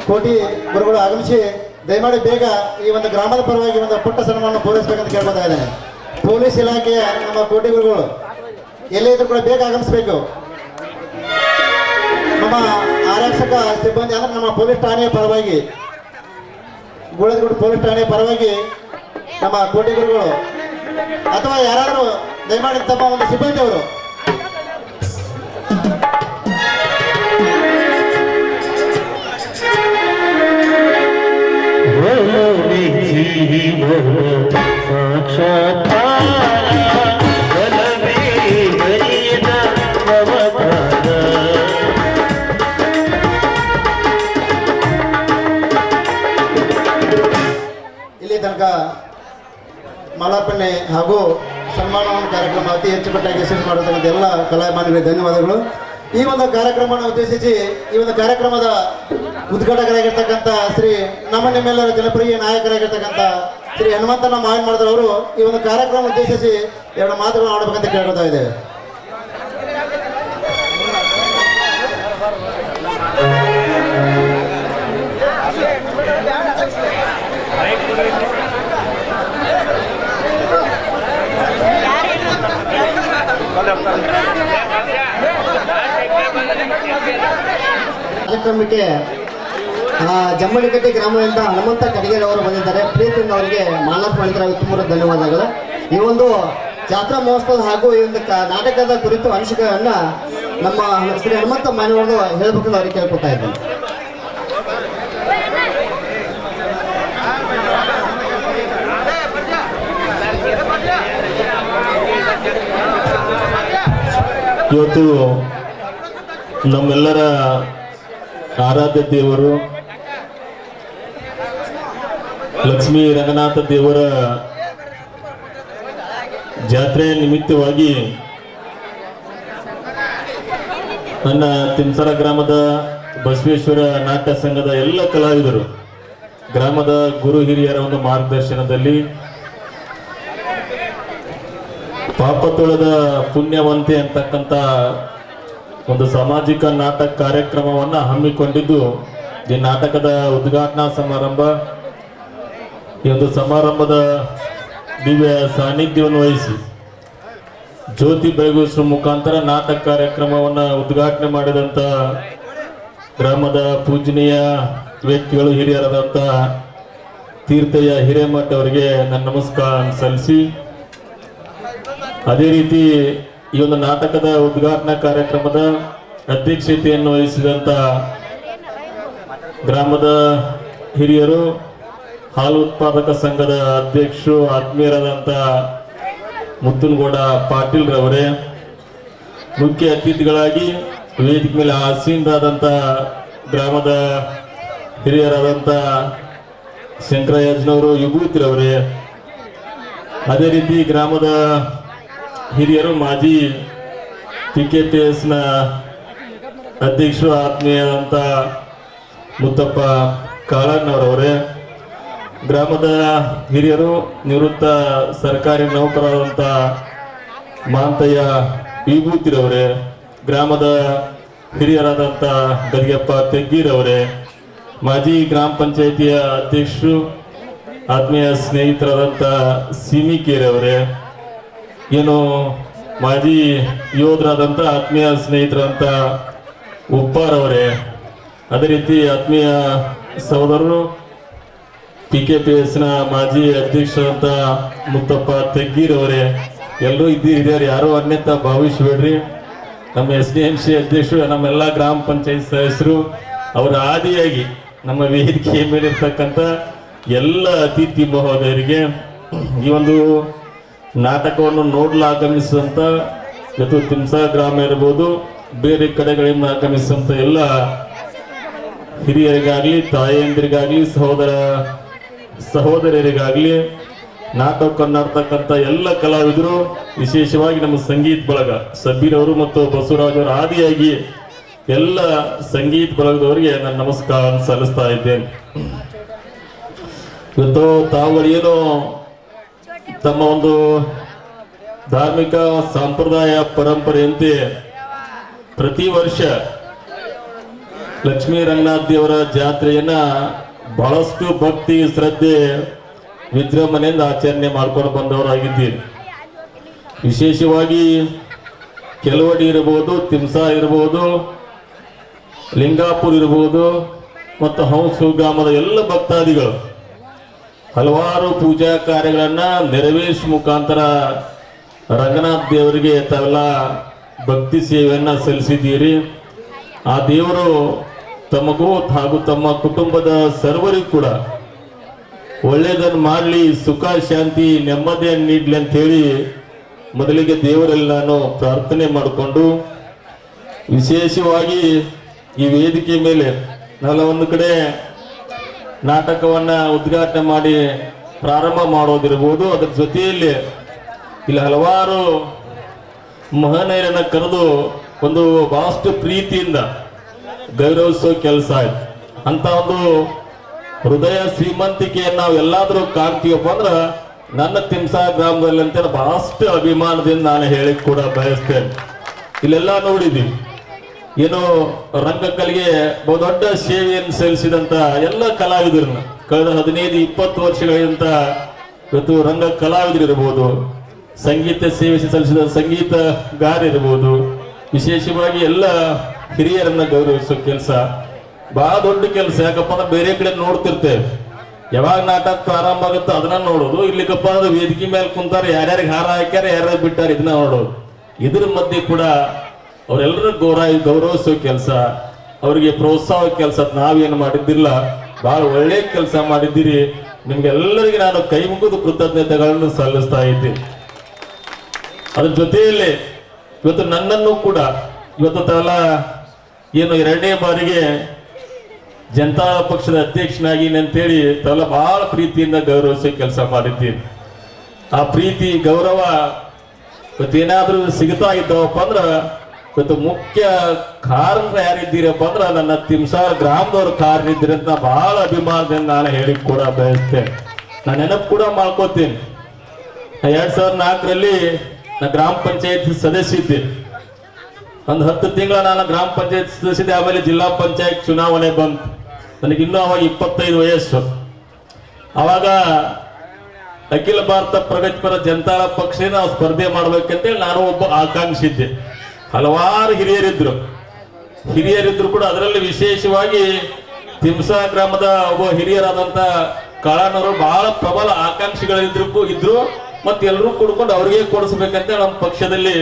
ಕೋಟಿ ಗುರುಗಳು ಆಗಮಿಸಿ ದಯಮಾಡಿ ಬೇಗ ಈ ಒಂದು ಗ್ರಾಮದ ಪರವಾಗಿ ಒಂದು ಪುಟ್ಟ ಸನ್ಮಾನ ಪೂರೈಸಬೇಕಂತ ಕೇಳ್ಕೊತಾ ಇದ್ದೇನೆ. ಪೊಲೀಸ್ ಇಲಾಖೆಯ ನಮ್ಮ ಕೋಟಿ ಗುರುಗಳು ಎಲ್ಲೇ ಇದ್ರೂ ಕೂಡ ಬೇಗ ಆಗಮಿಸಬೇಕು. ನಮ್ಮ ಆರಕ್ಷಕ ಸಿಬ್ಬಂದಿ ಅಂದ್ರೆ ನಮ್ಮ ಪೊಲೀಸ್ ಠಾಣೆಯ ಪರವಾಗಿ ಗುಳದಗುಡು ಪೊಲೀಸ್ ಠಾಣೆಯ ಪರವಾಗಿ ನಮ್ಮ ಕೋಟಿ ಗುರುಗಳು ಅಥವಾ ಯಾರಾದರೂ ದಯಮಾಡಿ ತಮ್ಮ ಒಂದು ಸಿಬ್ಬಂದಿ ಅವರು ಇಲ್ಲಿ ತನಕ ಮಾಲಾರ್ಪಣೆ ಹಾಗೂ ಸನ್ಮಾನವನ್ನು ಕಾರ್ಯಕ್ರಮ ಅತಿ ಹೆಚ್ಚುಕಟ್ಟಾಗಿ ಯಶಸ್ವಿ ಮಾಡತಕ್ಕಂಥ ಎಲ್ಲ ಕಲಾಭಿಮಾನಿಗಳಿಗೆ ಧನ್ಯವಾದಗಳು. ಈ ಒಂದು ಕಾರ್ಯಕ್ರಮವನ್ನು ಉದ್ದೇಶಿಸಿ ಈ ಒಂದು ಕಾರ್ಯಕ್ರಮದ ಉದ್ಘಾಟಕರಾಗಿರ್ತಕ್ಕಂಥ ಶ್ರೀ ನಮ್ಮ ನಿಮ್ಮೆಲ್ಲರ ಜನಪ್ರಿಯ ನಾಯಕರಾಗಿರ್ತಕ್ಕಂಥ ಶ್ರೀ ಹನುಮಂತನ ಮಾವಿನ ಮಾಡಿದವರು ಈ ಒಂದು ಕಾರ್ಯಕ್ರಮ ಉದ್ದೇಶಿಸಿ ಎರಡು ಮಾತುಗಳನ್ನು ಆಡಬೇಕಂತ ಕೇಳ್ಕೊತಾ ಇದ್ದೇವೆ. ಕಾರ್ಯಕ್ರಮಕ್ಕೆ ಜಮ್ಮಡಿಕಟ್ಟಿ ಗ್ರಾಮದಿಂದ ಹನುಮಂತ ಕಡಿಗೇರಿ ಅವರು ಬಂದಿದ್ದಾರೆ. ಪ್ರೀತಿಯಿಂದ ಅವರಿಗೆ ಮಾಲಾರ್ಪಣೆ ಮಾಡಿದರೆ ತುಂಬ ಧನ್ಯವಾದಗಳು. ಈ ಒಂದು ಜಾತ್ರಾ ಮಹೋತ್ಸವ ಹಾಗೂ ಈ ಒಂದು ನಾಟಕದ ಕುರಿತು ಅನಿಸಿಕೆಗಳನ್ನ ನಮ್ಮ ಶ್ರೀ ಹನುಮಂತ ಮಾನವರು ಹೇಳ್ಬೇಕಂತ ಅವ್ರಿಗೆ ಕೇಳ್ಕೊತಾ ಇದ್ದೇನೆ. ಇವತ್ತು ನಮ್ಮೆಲ್ಲರ ಆರಾಧ್ಯ ದೇವರು ಲಕ್ಷ್ಮೀ ರಂಗನಾಥ ದೇವರ ಜಾತ್ರೆ ನಿಮಿತ್ತವಾಗಿ ನನ್ನ ತಿಮ್ಸರ ಗ್ರಾಮದ ಬಸವೇಶ್ವರ ನಾಟ್ಯ ಸಂಘದ ಎಲ್ಲ ಕಲಾವಿದರು ಗ್ರಾಮದ ಗುರು ಹಿರಿಯರ ಒಂದು ಮಾರ್ಗದರ್ಶನದಲ್ಲಿ ಪಾಪತೊಳೆದ ಪುಣ್ಯವಂತೆ ಅಂತಕ್ಕಂಥ ಒಂದು ಸಾಮಾಜಿಕ ನಾಟಕ ಕಾರ್ಯಕ್ರಮವನ್ನು ಹಮ್ಮಿಕೊಂಡಿದ್ದು ಈ ನಾಟಕದ ಉದ್ಘಾಟನಾ ಸಮಾರಂಭ. ಈ ಒಂದು ಸಮಾರಂಭದ ದಿವ್ಯ ಸಾನ್ನಿಧ್ಯವನ್ನು ವಹಿಸಿ ಜ್ಯೋತಿ ಬೆಳಗಿಸುವ ಮುಖಾಂತರ ನಾಟಕ ಕಾರ್ಯಕ್ರಮವನ್ನು ಉದ್ಘಾಟನೆ ಮಾಡಿದಂಥ ಗ್ರಾಮದ ಪೂಜನೀಯ ವ್ಯಕ್ತಿಗಳು ಹಿರಿಯರಾದಂಥ ತೀರ್ಥಯ್ಯ ಹಿರೇಮಠ ಅವರಿಗೆ ನನ್ನ ನಮಸ್ಕಾರ ಸಲ್ಲಿಸಿ, ಅದೇ ರೀತಿ ಈ ಒಂದು ನಾಟಕದ ಉದ್ಘಾಟನಾ ಕಾರ್ಯಕ್ರಮದ ಅಧ್ಯಕ್ಷತೆಯನ್ನು ವಹಿಸಿದಂಥ ಗ್ರಾಮದ ಹಿರಿಯರು, ಹಾಲು ಉತ್ಪಾದಕ ಸಂಘದ ಅಧ್ಯಕ್ಷರು ಆತ್ಮೀಯರಾದಂಥ ಮುತ್ತನಗೌಡ ಪಾಟೀಲ್ ರವರೇ, ಮುಖ್ಯ ಅತಿಥಿಗಳಾಗಿ ವೇದಿಕೆ ಮೇಲೆ ಆಸೀನರಾದಂಥ ಗ್ರಾಮದ ಹಿರಿಯರಾದಂಥ ಶಂಕರಯ್ಯನವರು ವಿಭೂತಿರವರೇ, ಅದೇ ರೀತಿ ಗ್ರಾಮದ ಹಿರಿಯರು ಮಾಜಿ PKPSನ ಅಧ್ಯಕ್ಷರು ಆತ್ಮೀಯರಾದಂಥ ಮುತ್ತಪ್ಪ ಕಾಳಣ್ಣವರವರೇ, ಗ್ರಾಮದ ಹಿರಿಯರು ನಿವೃತ್ತ ಸರ್ಕಾರಿ ನೌಕರರಾದಂಥ ಮಾಂತಯ್ಯ ವಿಭೂತಿರವರೇ, ಗ್ರಾಮದ ಹಿರಿಯರಾದಂಥ ಗದಿಗೆಪ್ಪ ತೆಗ್ಗಿರವರೇ, ಮಾಜಿ ಗ್ರಾಮ ಪಂಚಾಯಿತಿಯ ಅಧ್ಯಕ್ಷರು ಆತ್ಮೀಯ ಸ್ನೇಹಿತರಾದಂಥ ಸೀಮಿಕೇರವರೇ, ಏನು ಮಾಜಿ ಯೋಧರಾದಂಥ ಆತ್ಮೀಯ ಸ್ನೇಹಿತರಾದಂಥ ಉಪ್ಪಾರವರೇ, ಅದೇ ರೀತಿ ಆತ್ಮೀಯ ಸಹೋದರರು PKPSನ ಮಾಜಿ ಅಧ್ಯಕ್ಷರಾದಂಥ ಮುತ್ತಪ್ಪ ತೆಗ್ಗಿರವರೇ, ಎಲ್ಲರೂ ಹಿರಿಯರು, ಯಾರೋ ಅನ್ಯತ ಭಾವಿಸಬೇಡ್ರಿ. ನಮ್ಮ SDMC ಅಧ್ಯಕ್ಷರು, ನಮ್ಮೆಲ್ಲ ಗ್ರಾಮ ಪಂಚಾಯತ್ ಸದಸ್ಯರು, ಅವರ ಆದಿಯಾಗಿ ನಮ್ಮ ವೇದಿಕೆಯ ಮೇಲೆ ಇರ್ತಕ್ಕಂಥ ಎಲ್ಲ ಅತಿಥಿ ಮಹೋದಯರಿಗೆ, ಈ ಒಂದು ನಾಟಕವನ್ನು ನೋಡಲು ಆಗಮಿಸಿದಂಥ ಇವತ್ತು ತಿಮ್ಸಾ ಗ್ರಾಮ ಇರ್ಬೋದು, ಬೇರೆ ಕಡೆಗಳಿಂದ ಆಗಮಿಸಿದಂಥ ಎಲ್ಲ ಹಿರಿಯರಿಗಾಗಲಿ, ತಾಯಂದಿರಿಗಾಗಲಿ, ಸಹೋದರರಿಗಾಗಲಿ, ನಾಟಕವನ್ನು ಆಡ್ತಕ್ಕಂಥ ಎಲ್ಲ ಕಲಾವಿದರು, ವಿಶೇಷವಾಗಿ ನಮ್ಮ ಸಂಗೀತ ಬಳಗ ಸಬ್ಬೀರ್ ಅವರು ಮತ್ತು ಬಸವರಾಜ್ ಅವರ ಆದಿಯಾಗಿ ಎಲ್ಲ ಸಂಗೀತ ಬಳಗದವರಿಗೆ ನಾನು ನಮಸ್ಕಾರ ಸಲ್ಲಿಸ್ತಾ ಇದ್ದೇನೆ. ಇವತ್ತು ತಾವುಗಳು ಏನು ತಮ್ಮ ಒಂದು ಧಾರ್ಮಿಕ ಸಂಪ್ರದಾಯ ಪರಂಪರೆಯಂತೆ ಪ್ರತಿ ವರ್ಷ ಲಕ್ಷ್ಮೀ ರಂಗನಾಥ ದೇವರ ಜಾತ್ರೆಯನ್ನ ಬಹಳಷ್ಟು ಭಕ್ತಿ ಶ್ರದ್ಧೆ ವಿಜೃಂಭಣೆಯಿಂದ ಆಚರಣೆ ಮಾಡ್ಕೊಂಡು ಬಂದವರಾಗಿದ್ದೀರಿ. ವಿಶೇಷವಾಗಿ ಕೆಲವಡಿ ಇರಬಹುದು, ತಿಮ್ಸಾ ಇರಬಹುದು, ಲಿಂಗಾಪುರ ಇರಬಹುದು ಮತ್ತು ಹಂಸು ಗ್ರಾಮದ ಎಲ್ಲ ಭಕ್ತಾದಿಗಳು ಹಲವಾರು ಪೂಜಾ ಕಾರ್ಯಗಳನ್ನ ನೆರವೇರಿಸುವ ಮುಖಾಂತರ ರಂಗನಾಥ ದೇವರಿಗೆ ತಾವೆಲ್ಲ ಭಕ್ತಿ ಸೇವೆಯನ್ನ ಸಲ್ಲಿಸಿದ್ದೀರಿ. ಆ ದೇವರು ತಮಗೂ ಹಾಗೂ ತಮ್ಮ ಕುಟುಂಬದ ಸರ್ವರಿಗೂ ಕೂಡ ಒಳ್ಳೆಯದನ್ನು ಮಾಡಲಿ, ಸುಖ ಶಾಂತಿ ನೆಮ್ಮದಿಯನ್ನು ನೀಡಲಿ ಅಂತ ಹೇಳಿ ಮೊದಲಿಗೆ ದೇವರಲ್ಲಿ ನಾನು ಪ್ರಾರ್ಥನೆ ಮಾಡಿಕೊಂಡು, ವಿಶೇಷವಾಗಿ ಈ ವೇದಿಕೆ ಮೇಲೆ ನಾವೆಲ್ಲ ಒಂದು ಕಡೆ ನಾಟಕವನ್ನ ಉದ್ಘಾಟನೆ ಮಾಡಿ ಪ್ರಾರಂಭ ಮಾಡೋದಿರ್ಬೋದು, ಅದರ ಜೊತೆಯಲ್ಲಿ ಇಲ್ಲಿ ಹಲವಾರು ಮಹನೀಯರನ್ನ ಕರೆದು ಒಂದು ಬಹಳಷ್ಟು ಪ್ರೀತಿಯಿಂದ ಗೌರವಿಸೋ ಕೆಲಸ ಆಯ್ತು. ಅಂತ ಒಂದು ಹೃದಯ ಶ್ರೀಮಂತಿಕೆಯನ್ನು ನಾವು ಎಲ್ಲಾದ್ರೂ ಕಾಣ್ತೀವಪ್ಪ ಅಂದ್ರೆ ನನ್ನ ತಿಮ್ಸಾ ಗ್ರಾಮದಲ್ಲಿ ಅಂತ ಬಹಳಷ್ಟು ಅಭಿಮಾನದಿಂದ ನಾನು ಹೇಳಿ ಕೂಡ ಬಯಸ್ತೇನೆ. ಇಲ್ಲೆಲ್ಲ ನೋಡಿದ್ದೀವಿ, ಏನು ರಂಗಕಲೆಗೆ ಬಹುದೊಡ್ಡ ಸೇವೆಯನ್ನು ಸಲ್ಲಿಸಿದಂತ ಎಲ್ಲ ಕಲಾವಿದರನ್ನ ಕಳೆದ 15-20 ವರ್ಷಗಳಿಂದ ಇವತ್ತು ರಂಗ ಕಲಾವಿದರು ಇರಬಹುದು, ಸಂಗೀತ ಸೇವೆ ಸಲ್ಲಿಸಿದ ಸಂಗೀತಗಾರ ಇರಬಹುದು, ವಿಶೇಷವಾಗಿ ಎಲ್ಲ ಹಿರಿಯರನ್ನ ಗೌರವಿಸೋ ಕೆಲಸ ಬಹಳ ದೊಡ್ಡ ಕೆಲಸ. ಯಾಕಪ್ಪ ಅಂದ್ರೆ ಬೇರೆ ಕಡೆ ನೋಡ್ತಿರ್ತೇವೆ, ಯಾವಾಗ ನಾಟಕ ಪ್ರಾರಂಭ ಆಗುತ್ತೋ ಅದನ್ನ ನೋಡೋದು, ಇಲ್ಲಿಗಪ್ಪ ಅದು ವೇದಿಕೆ ಮೇಲೆ ಕುಂತಾರ, ಯಾರ್ಯಾರಿಗೆ ಹಾರ ಹಾಕ್ಯಾರ, ಯಾರ್ಯಾರು ಬಿಟ್ಟಾರ ಇದನ್ನ ನೋಡೋದು. ಇದ್ರ ಮಧ್ಯೆ ಕೂಡ ಅವರೆಲ್ಲರೂ ಗೌರವಿಸೋ ಕೆಲಸ, ಅವರಿಗೆ ಪ್ರೋತ್ಸಾಹ ಕೆಲಸ ನಾವೇನು ಮಾಡಿದ್ದಿಲ್ಲ. ಬಹಳ ಒಳ್ಳೆ ಕೆಲಸ ಮಾಡಿದ್ದೀರಿ. ನಿಮ್ಗೆಲ್ಲರಿಗೆ ನಾನು ಕೈ ಮುಗಿದು ಕೃತಜ್ಞತೆಗಳನ್ನು ಸಲ್ಲಿಸ್ತಾ ಇದ್ದೀನಿ. ಅದ್ರ ಜೊತೆಯಲ್ಲಿ ಇವತ್ತು ನನ್ನನ್ನು ಕೂಡ ಇವತ್ತು ತಾವೆಲ್ಲ ಏನು 2ನೇ ಬಾರಿಗೆ ಜನತಾ ಪಕ್ಷದ ಅಧ್ಯಕ್ಷನಾಗಿ ಅಂತೇಳಿ ತಾವೆಲ್ಲ ಬಹಳ ಪ್ರೀತಿಯಿಂದ ಗೌರವಿಸೋ ಕೆಲಸ ಮಾಡಿದ್ದೀನಿ. ಆ ಪ್ರೀತಿ ಗೌರವ ಇವತ್ತೇನಾದ್ರೂ ಸಿಗ್ತಾ ಇದ್ದವಪ್ಪ ಅಂದ್ರ ಇವತ್ತು ಮುಖ್ಯ ಕಾರಣ ಯಾರಿದ್ದೀರಪ್ಪ ಅಂದ್ರ ನನ್ನ ತಿಮ್ಸಾರ್ ಗ್ರಾಮದವ್ರ ಕಾರಣ ಇದ್ದೀರಿ ಅಂತ ಬಹಳ ಅಭಿಮಾನದಿಂದ ನಾನು ಹೇಳಿ ಕೂಡ ಬಯಸ್ತೇನೆ. ನಾನು ನೆನಪು ಕೂಡ ಮಾಡ್ಕೋತೀನಿ. 2004ರಲ್ಲಿ ನಾ ಗ್ರಾಮ ಪಂಚಾಯತ್ ಸದಸ್ಯ ಇದ್ದೆ. ಒಂದು 10 ತಿಂಗಳ ನಾನು ಗ್ರಾಮ ಪಂಚಾಯತ್ ಸದಸ್ಯದೆ. ಆಮೇಲೆ ಜಿಲ್ಲಾ ಪಂಚಾಯತ್ ಚುನಾವಣೆ ಬಂತು. ನನಗಿನ್ನೂ ಅವಾಗ 25 ವಯಸ್ಸು. ಅವಾಗ ಅಖಿಲ ಭಾರತ ಪ್ರಗತಿಪರ ಜನತಾ ಪಕ್ಷ ನಾವು ಸ್ಪರ್ಧೆ ಮಾಡ್ಬೇಕಂತೇಳಿ ನಾನು ಒಬ್ಬ ಆಕಾಂಕ್ಷಿ ಇದ್ದೆ. ಹಲವಾರು ಹಿರಿಯರಿದ್ರು ಕೂಡ ಅದರಲ್ಲಿ ವಿಶೇಷವಾಗಿ ತಿಮ್ಸಾ ಗ್ರಾಮದ ಒಬ್ಬ ಹಿರಿಯರಾದಂತ ಕಾಳಣ್ಣವರು ಬಹಳ ಪ್ರಬಲ ಆಕಾಂಕ್ಷಿಗಳಿದ್ರು ಮತ್ತೆ ಎಲ್ಲರೂ ಕೂಡ್ಕೊಂಡು ಅವ್ರಿಗೆ ಕೊಡಿಸ್ಬೇಕಂತ ನಮ್ಮ ಪಕ್ಷದಲ್ಲಿ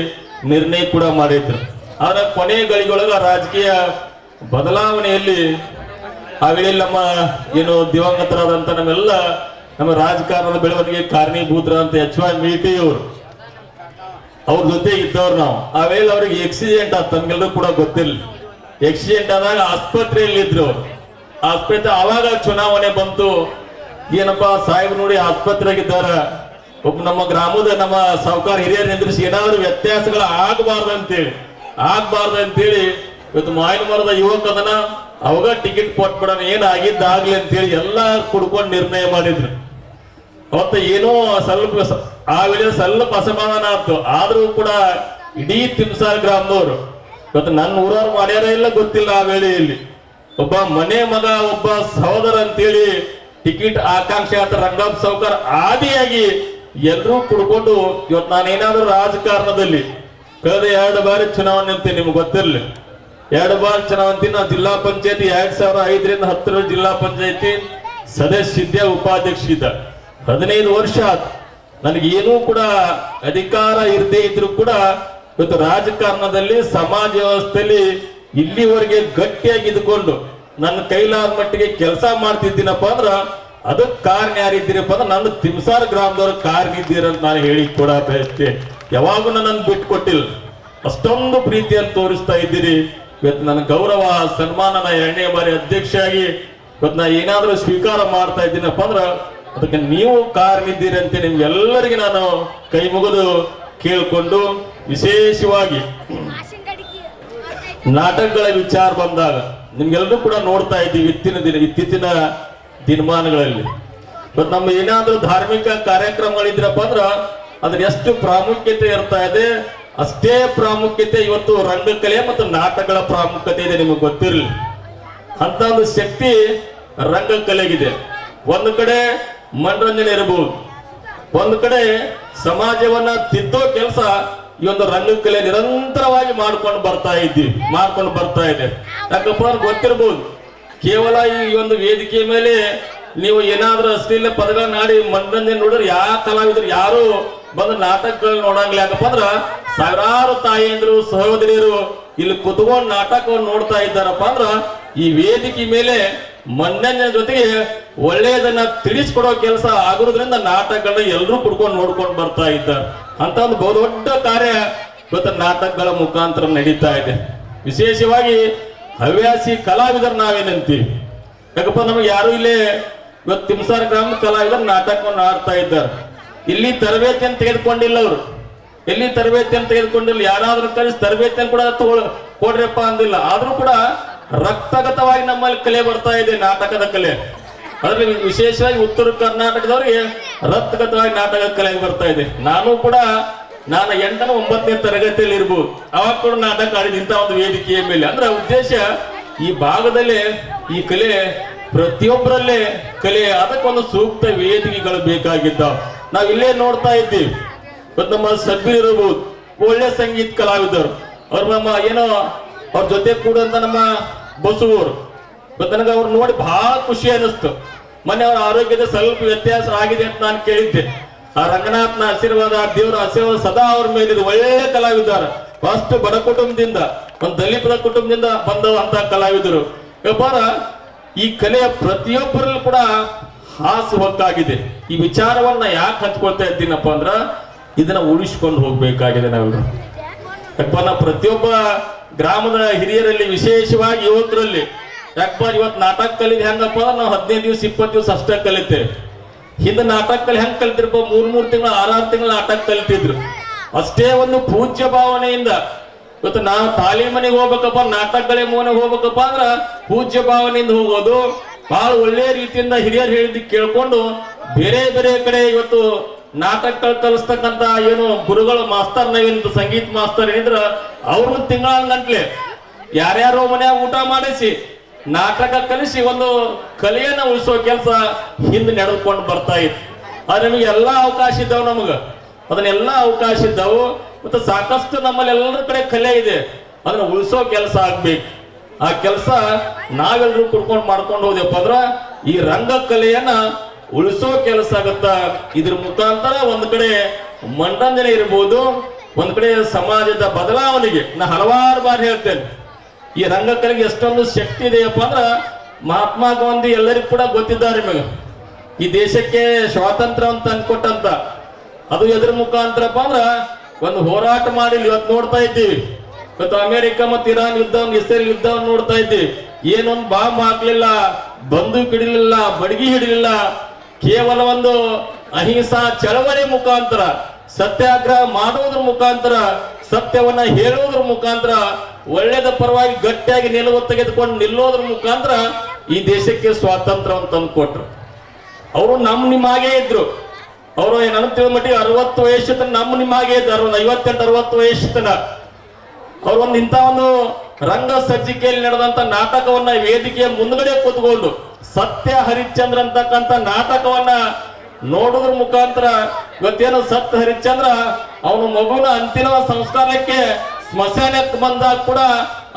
ನಿರ್ಣಯ ಕೂಡ ಮಾಡಿದ್ರು. ಆದ್ರೆ ಕೊನೆ ಗಳಿಗೊಳಗ ರಾಜಕೀಯ ಬದಲಾವಣೆಯಲ್ಲಿ ಆ ವೇಳೆಯಲ್ಲಿ ನಮ್ಮ ಏನು ದಿವಂಗತರಾದಂತ ನಮ್ಮ ರಾಜಕಾರಣದ ಬೆಳವಣಿಗೆ ಕಾರಣೀಭೂತರಾದಂತ HY ಮೇಟಿ ಅವ್ರ ಜೊತೆ ಇದ್ದವ್ರು ನಾವು. ಆ ವೇಳೆ ಅವ್ರಿಗೆ ಆಕ್ಸಿಡೆಂಟ್ ಆತ, ತಮ್ಗೆಲ್ಲರೂ ಕೂಡ ಗೊತ್ತಿಲ್ಲ. ಆಕ್ಸಿಡೆಂಟ್ ಆದಾಗ ಆಸ್ಪತ್ರೆಯಲ್ಲಿ ಇದ್ರು ಅವ್ರು. ಆಸ್ಪತ್ರೆ ಅವಾಗ ಚುನಾವಣೆ ಬಂತು. ಏನಪ್ಪಾ ಸಾಹೇಬ್ ನೋಡಿ ಆಸ್ಪತ್ರೆಗಿದ್ದಾರ, ಒಬ್ಬ ನಮ್ಮ ಗ್ರಾಮದ ನಮ್ಮ ಸಾಹುಕಾರ ಹಿರಿಯರು ನಿಂದ್ರಿಸಿ ಏನಾದ್ರು ವ್ಯತ್ಯಾಸಗಳು ಆಗ್ಬಾರ್ದು ಅಂತೇಳಿ ಇವತ್ತು ಮಾವಿನ ಮರದ ಯುವಕದನ ಅವಾಗ ಟಿಕೆಟ್ ಕೊಟ್ಬಿಡೋಣ, ಏನಾಗಿದ್ದಾಗ್ಲಿ ಅಂತೇಳಿ ಎಲ್ಲ ಕುಡ್ಕೊಂಡು ನಿರ್ಣಯ ಮಾಡಿದ್ರು. ಅವತ್ತ ಏನೋ ಆ ವೇಳೆ ಸ್ವಲ್ಪ ಅಸಮಾಧಾನ ಆಯ್ತು. ಆದ್ರೂ ಕೂಡ ಇಡೀ ತಿಮ್ಸಾರ್ ಗ್ರಾಮದವರು ಇವತ್ತು ನನ್ನ ಊರವ್ರು ಮಾಡ್ಯಾರ ಇಲ್ಲ ಗೊತ್ತಿಲ್ಲ. ಆ ವೇಳೆಯಲ್ಲಿ ಒಬ್ಬ ಮನೆ ಮಗ, ಒಬ್ಬ ಸಹೋದರ ಅಂತೇಳಿ ಟಿಕೆಟ್ ಆಕಾಂಕ್ಷೆ ಆತ ರಂಗಪ್ಪ ಸಾಹುಕಾರ ಆದಿಯಾಗಿ ಎಲ್ಲರೂ ಕುಡ್ಕೊಂಡು ಇವತ್ತು ನಾನೇನಾದ್ರೂ ರಾಜಕಾರಣದಲ್ಲಿ ಕಳೆದ 2 ಬಾರಿ ಚುನಾವಣೆ ಅಂತ ನಿಮ್ಗೆ ಗೊತ್ತಿರಲಿ. 2 ಬಾರಿ ಚುನಾವಣೆ ನಾವು ಜಿಲ್ಲಾ ಪಂಚಾಯತಿ 2005ರಿಂದ 10 ಜಿಲ್ಲಾ ಪಂಚಾಯತಿ ಸದಸ್ಯ ಇದ್ದೆ, ಉಪಾಧ್ಯಕ್ಷ ಇದ್ದ. 15 ವರ್ಷ ಆಯ್ತು. ನನಗೇನೂ ಕೂಡ ಅಧಿಕಾರ ಇರದೇ ಇದ್ರು ಕೂಡ ಇವತ್ತು ರಾಜಕಾರಣದಲ್ಲಿ ಸಮಾಜ ವ್ಯವಸ್ಥೆಯಲ್ಲಿ ಇಲ್ಲಿವರೆಗೆ ಗಟ್ಟಿಯಾಗಿ ಇದ್ಕೊಂಡು ನನ್ನ ಕೈಲಾದ ಮಟ್ಟಿಗೆ ಕೆಲಸ ಮಾಡ್ತಿದ್ದೀನಪ್ಪ ಅಂದ್ರ ಅದಕ್ಕೆ ಕಾರಣ ಯಾರಿದ್ದೀರಪ್ಪ ಅಂದ್ರೆ ನನ್ನ ತಿಮ್ಸಾರ್ ಗ್ರಾಮದವ್ರ ಕಾರಣ ಇದ್ದೀರಂತ ನಾನು ಹೇಳಿ ಕೂಡ ಬಯಸ್ತೇನೆ. ಯಾವಾಗೂ ನನ್ನನ್ನು ಬಿಟ್ಕೊಟ್ಟಿಲ್ಲ. ಅಷ್ಟೊಂದು ಪ್ರೀತಿಯನ್ನು ತೋರಿಸ್ತಾ ಇದ್ದೀರಿ. ಇವತ್ತು ನನ್ನ ಗೌರವ ಸನ್ಮಾನ 2ನೇ ಬಾರಿ ಅಧ್ಯಕ್ಷರಾಗಿ ಇವತ್ತು ನಾ ಏನಾದ್ರೂ ಸ್ವೀಕಾರ ಮಾಡ್ತಾ ಇದ್ದೀನಪ್ಪ ಅಂದ್ರ ಅದಕ್ಕೆ ನೀವು ಕಾರಣ ಇದ್ದೀರಿ ಅಂತ ನಿಮ್ಗೆಲ್ಲರಿಗೆ ನಾನು ಕೈ ಮುಗಿದು ಕೇಳ್ಕೊಂಡು, ವಿಶೇಷವಾಗಿ ನಾಟಕಗಳ ವಿಚಾರ ಬಂದಾಗ ನಿಮ್ಗೆಲ್ಲರೂ ಕೂಡ ನೋಡ್ತಾ ಇದ್ದೀವಿ ಇತ್ತೀಚಿನ ದಿನಮಾನಗಳಲ್ಲಿ. ಇವತ್ತು ನಮ್ಮ ಏನಾದ್ರೂ ಧಾರ್ಮಿಕ ಕಾರ್ಯಕ್ರಮಗಳಿದ್ರಪ್ಪ ಅಂದ್ರ ಅದ್ರ ಎಷ್ಟು ಪ್ರಾಮುಖ್ಯತೆ ಇರ್ತಾ ಇದೆ ಅಷ್ಟೇ ಪ್ರಾಮುಖ್ಯತೆ ಇವತ್ತು ರಂಗಕಲೆ ಮತ್ತು ನಾಟಕಗಳ ಪ್ರಾಮುಖ್ಯತೆ ಇದೆ. ನಿಮಗೆ ಗೊತ್ತಿರಲಿ, ಅಂತ ಒಂದು ಶಕ್ತಿ ರಂಗಕಲೆಗಿದೆ. ಒಂದು ಕಡೆ ಮನರಂಜನೆ ಇರಬಹುದು, ಒಂದು ಕಡೆ ಸಮಾಜವನ್ನ ತಿದ್ದೋ ಕೆಲಸ ಈ ಒಂದು ರಂಗಕಲೆ ನಿರಂತರವಾಗಿ ಮಾಡ್ಕೊಂಡು ಬರ್ತಾ ಇದೆ. ಯಾಕಪ್ಪ ಅಂದ್ರೆ ಗೊತ್ತಿರಬಹುದು, ಕೇವಲ ಈ ಒಂದು ವೇದಿಕೆ ಮೇಲೆ ನೀವು ಏನಾದ್ರೂ ಅಶ್ಲೀಲ ಪದಗಳನ್ನ ಆಡಿ ಮನರಂಜನೆ ನೋಡಿದ್ರೆ ಯಾವ ಕಲಾವಿದರು ಯಾರು ಬಂದು ನಾಟಕಗಳನ್ನ ನೋಡಂಗಿಲ್ಲ. ಯಾಕಪ್ಪ ಅಂದ್ರ ಸಾವಿರಾರು ತಾಯಿಯಂದ್ರು ಸಹೋದರಿಯರು ಇಲ್ಲಿ ಕುತ್ಕೊಂಡು ನಾಟಕವನ್ನು ನೋಡ್ತಾ ಇದ್ದಾರಪ್ಪ ಅಂದ್ರ ಈ ವೇದಿಕೆ ಮೇಲೆ ಮನರಂಜನೆ ಜೊತೆಗೆ ಒಳ್ಳೆಯದನ್ನ ತಿಳಿಸ್ಕೊಡೋ ಕೆಲಸ ಆಗೋದ್ರಿಂದ ನಾಟಕಗಳನ್ನ ಎಲ್ಲರೂ ಕುಡ್ಕೊಂಡು ನೋಡ್ಕೊಂಡು ಬರ್ತಾ ಇದ್ದಾರೆ. ಅಂತ ಒಂದು ಬಹುದೊಡ್ಡ ಕಾರ್ಯ ಇವತ್ತು ನಾಟಕಗಳ ಮುಖಾಂತರ ನಡೀತಾ ಇದೆ. ವಿಶೇಷವಾಗಿ ಹವ್ಯಾಸಿ ಕಲಾವಿದರು ನಾವೇನಂತೀವಿ. ಯಾಕಪ್ಪ ನಮಗೆ ಯಾರು ಇಲ್ಲೇ ಇವತ್ತು ತಿಮ್ಸಾರ್ ಗ್ರಾಮದ ಕಲಾವಿದರು ನಾಟಕವನ್ನು ಆಡ್ತಾ ಇದ್ದಾರೆ. ಇಲ್ಲಿ ತರಬೇತಿಯನ್ನು ತೆಗೆದುಕೊಂಡಿಲ್ಲ, ಅವರು ಎಲ್ಲಿ ತರಬೇತಿಯನ್ನು ತೆಗೆದುಕೊಂಡಿಲ್ಲ. ಯಾರಾದ್ರೂ ಕಲಿಸಿ ತರಬೇತಿಯನ್ನು ಕೂಡ ಕೊಡ್ರಪ್ಪ ಅಂದಿಲ್ಲ. ಆದ್ರೂ ಕೂಡ ರಕ್ತಗತವಾಗಿ ನಮ್ಮಲ್ಲಿ ಕಲೆ ಬರ್ತಾ ಇದೆ, ನಾಟಕದ ಕಲೆ. ಅದ್ರಲ್ಲಿ ವಿಶೇಷವಾಗಿ ಉತ್ತರ ಕರ್ನಾಟಕದವರಿಗೆ ರಕ್ತಗತವಾಗಿ ನಾಟಕ ಕಲೆ ಬರ್ತಾ ಇದೆ. ನಾನು 8ನೇ 9ನೇ ತರಗತಿಯಲ್ಲಿ ಇರ್ಬೋದು, ಅವಾಗ ಕೂಡ ನಾಟಕ ಆಡಿದ ಇಂಥ ಒಂದು ವೇದಿಕೆಯ ಮೇಲೆ. ಅಂದ್ರೆ ಉದ್ದೇಶ ಈ ಭಾಗದಲ್ಲೇ ಈ ಕಲೆ ಪ್ರತಿಯೊಬ್ಬರಲ್ಲೇ ಕಲೆ, ಅದಕ್ಕೊಂದು ಸೂಕ್ತ ವೇದಿಕೆಗಳು ಬೇಕಾಗಿದ್ದಾವ. ನಾವ್ ಇಲ್ಲೇ ನೋಡ್ತಾ ಇದ್ದೀವಿ. ಇವತ್ತು ನಮ್ಮ ಸಭ್ಯರು ಇರಬಹುದು, ಒಳ್ಳೆ ಸಂಗೀತ ಕಲಾವಿದರು, ಅವ್ರ ನಮ್ಮ ಅವ್ರ ಜೊತೆ ಕೂಡುವಂತ ನಮ್ಮ ಬಸವರು. ಇವತ್ತು ನನಗೆ ಅವ್ರು ನೋಡಿ ಬಹಳ ಖುಷಿ ಅನಿಸ್ತು. ಮೊನ್ನೆ ಅವರ ಆರೋಗ್ಯದ ಸ್ವಲ್ಪ ವ್ಯತ್ಯಾಸ ಆಗಿದೆ ಅಂತ ನಾನು ಕೇಳಿದ್ದೆ. ಆ ರಂಗನಾಥನ ಆಶೀರ್ವಾದ, ದೇವರ ಆಶೀರ್ವಾದ ಸದಾ ಅವ್ರ ಮೇಲಿದೆ. ಒಳ್ಳೆ ಕಲಾವಿದಾರ, ಫಸ್ಟ್ ಬಡ ಕುಟುಂಬದಿಂದ, ಒಂದು ದಲಿತರ ಕುಟುಂಬದಿಂದ ಬಂದಂತ ಕಲಾವಿದರು. ವ್ಯಾಪಾರ ಈ ಕಲೆಯ ಪ್ರತಿಯೊಬ್ಬರಲ್ಲೂ ಕೂಡ ಹಾಸುಹೊಕ್ಕಾಗಿದೆ. ಈ ವಿಚಾರವನ್ನ ಯಾಕೆ ಹಂಚ್ಕೊಳ್ತಾ ಇದ್ದೀನಪ್ಪ ಅಂದ್ರ ಇದನ್ನ ಉಳಿಸ್ಕೊಂಡು ಹೋಗ್ಬೇಕಾಗಿದೆ ನಾವೆಲ್ಲರೂ. ಯಾಕಪ್ಪ ನಾವು ಪ್ರತಿಯೊಬ್ಬ ಗ್ರಾಮದ ಹಿರಿಯರಲ್ಲಿ, ವಿಶೇಷವಾಗಿ ಯುವಕರಲ್ಲಿ, ಯಾಕಪ್ಪ ಇವತ್ತು ನಾಟಕ ಕಲಿದ್ ಹೆಂಗಪ್ಪ ನಾವು 15 ದಿವಸ 20 ದಿವಸ ಅಷ್ಟೇ ಕಲಿತೇವೆ. ಹಿಂದೆ ನಾಟಕ ಕಲಿ ಹೆಂಗ್ ಕಲಿತಿರ್ಪ 3 ತಿಂಗಳು 6 ತಿಂಗಳು ನಾಟಕ ಕಲಿತಿದ್ರು. ಅಷ್ಟೇ ಒಂದು ಪೂಜ್ಯ ಭಾವನೆಯಿಂದ ಇವತ್ತು ನಾವು ತಾಲೀಮನೆಗೆ ಹೋಗ್ಬೇಕಪ್ಪ, ನಾಟಕಗಳೇ ಮೋನೆಗೆ ಹೋಗ್ಬೇಕಪ್ಪ ಅಂದ್ರ ಪೂಜ್ಯ ಭಾವನೆಯಿಂದ ಹೋಗೋದು. ಬಹಳ ಒಳ್ಳೆ ರೀತಿಯಿಂದ ಹಿರಿಯರು ಹೇಳಿದ್ದು ಕೇಳ್ಕೊಂಡು ಬೇರೆ ಬೇರೆ ಕಡೆ ಇವತ್ತು ನಾಟಕಗಳು ಕಲಿಸ್ತಕ್ಕಂತ ಏನು ಗುರುಗಳು, ಮಾಸ್ತರ್ ನಾವೇನು ಸಂಗೀತ ಮಾಸ್ತರ್ ಏನಿದ್ರ ಅವ್ರನ್ನ ತಿಂಗಳ ಗಂಟ್ಲೆ ಯಾರ್ಯಾರೋ ಮನ್ಯಾಗ ಊಟ ಮಾಡಿಸಿ ನಾಟಕ ಕಲಿಸಿ ಒಂದು ಕಲೆಯನ್ನ ಉಳಿಸೋ ಕೆಲಸ ಹಿಂದೆ ನಡೆದುಕೊಂಡು ಬರ್ತಾ ಇತ್ತು. ಆದ್ರೆ ನಮಗೆ ಎಲ್ಲಾ ಅವಕಾಶ ಇದ್ದಾವ, ಅದನ್ನೆಲ್ಲಾ ಅವಕಾಶ ಇದ್ದಾವು. ಮತ್ತೆ ಸಾಕಷ್ಟು ನಮ್ಮಲ್ಲಿ ಎಲ್ಲರ ಕಡೆ ಕಲೆ ಇದೆ, ಅದನ್ನ ಉಳಿಸೋ ಕೆಲಸ ಆಗ್ಬೇಕು. ಆ ಕೆಲಸ ನಾವೆಲ್ಲರೂ ಕುಡ್ಕೊಂಡು ಮಾಡ್ಕೊಂಡು ಹೋದ್ಯಪ್ಪ ಅಂದ್ರ ಈ ರಂಗ ಕಲೆಯನ್ನ ಉಳಿಸೋ ಕೆಲಸ ಆಗತ್ತ. ಇದ್ರ ಮುಖಾಂತರ ಒಂದ್ ಕಡೆ ಮನರಂಜನೆ ಇರ್ಬೋದು, ಒಂದ್ ಕಡೆ ಸಮಾಜದ ಬದಲಾವಣೆಗೆ. ನಾ ಹಲವಾರು ಬಾರಿ ಹೇಳ್ತೇನೆ, ಈ ರಂಗಕಲೆಗೆ ಎಷ್ಟೊಂದು ಶಕ್ತಿ ಇದೆಯಪ್ಪ ಅಂದ್ರ ಮಹಾತ್ಮ ಗಾಂಧಿ ಎಲ್ಲರಿಗೂ ಕೂಡ ಗೊತ್ತಿದ್ದಾರೆ. ನಿಮಗೆ ಈ ದೇಶಕ್ಕೆ ಸ್ವಾತಂತ್ರ್ಯ ಅಂತ ಅನ್ಕೊಟ್ಟಂತ ಅದು ಎದ್ರ ಮುಖಾಂತರಪ್ಪ ಅಂದ್ರ ಒಂದು ಹೋರಾಟ ಮಾಡಿ ಇವತ್ತು ನೋಡ್ತಾ ಇದ್ದೀವಿ. ಇವತ್ತು ಅಮೆರಿಕ ಮತ್ತು ಇರಾನ್ ಯುದ್ಧವನ್ನು, ಇಸ್ರೇಲ್ ಯುದ್ಧವನ್ನು ನೋಡ್ತಾ ಇದ್ದೀವಿ. ಏನೊಂದು ಬಾಂಬ್ ಹಾಕ್ಲಿಲ್ಲ, ಬಂದೂಕ್ ಹಿಡಿಲಿಲ್ಲ, ಬಡಗಿ ಹಿಡಿಲಿಲ್ಲ. ಕೇವಲ ಒಂದು ಅಹಿಂಸಾ ಚಳವಳಿ ಮುಖಾಂತರ, ಸತ್ಯಾಗ್ರಹ ಮಾಡುವುದ್ರ ಮುಖಾಂತರ, ಸತ್ಯವನ್ನ ಹೇಳುವುದ್ರ ಮುಖಾಂತರ, ಒಳ್ಳೆದ ಪರವಾಗಿ ಗಟ್ಟಿಯಾಗಿ ನಿಲುವು ತೆಗೆದುಕೊಂಡು ನಿಲ್ಲೋದ್ರ ಮುಖಾಂತರ ಈ ದೇಶಕ್ಕೆ ಸ್ವಾತಂತ್ರ್ಯ ಅಂತ ತಂದುಕೊಟ್ರು. ಅವರು ನಿಮ್ಮ ಹಾಗೆ ಇದ್ರು. ಅವರು ನನ್ನ ತಿಳಿದ ಮಟ್ಟಿಗೆ 60 ವಯಸ್ಸು ತನ ನಿಮ್ಮ ಹಾಗೆ ಇದ್ರು. 58-60 ವಯಸ್ಸು ತನ ಅವ್ರು ಇಂಥ ಒಂದು ರಂಗ ಸಜ್ಜಿಕೆಯಲ್ಲಿ ನಡೆದಂತ ನಾಟಕವನ್ನ ವೇದಿಕೆಯ ಮುಂದ್ಗಡೆ ಕೂತ್ಕೊಂಡು ಸತ್ಯ ಹರಿಶ್ಚಂದ್ರ ಅಂತಕ್ಕಂಥ ನಾಟಕವನ್ನ ನೋಡುದ್ರ ಮುಖಾಂತರ ಇವತ್ತೇನು ಸತ್ಯ ಹರಿಶ್ಚಂದ್ರ ಅವನ ಮಗುನ ಅಂತಿಮ ಸಂಸ್ಕಾರಕ್ಕೆ ಸ್ಮಶಾನಕ್ಕೆ ಬಂದಾಗ ಕೂಡ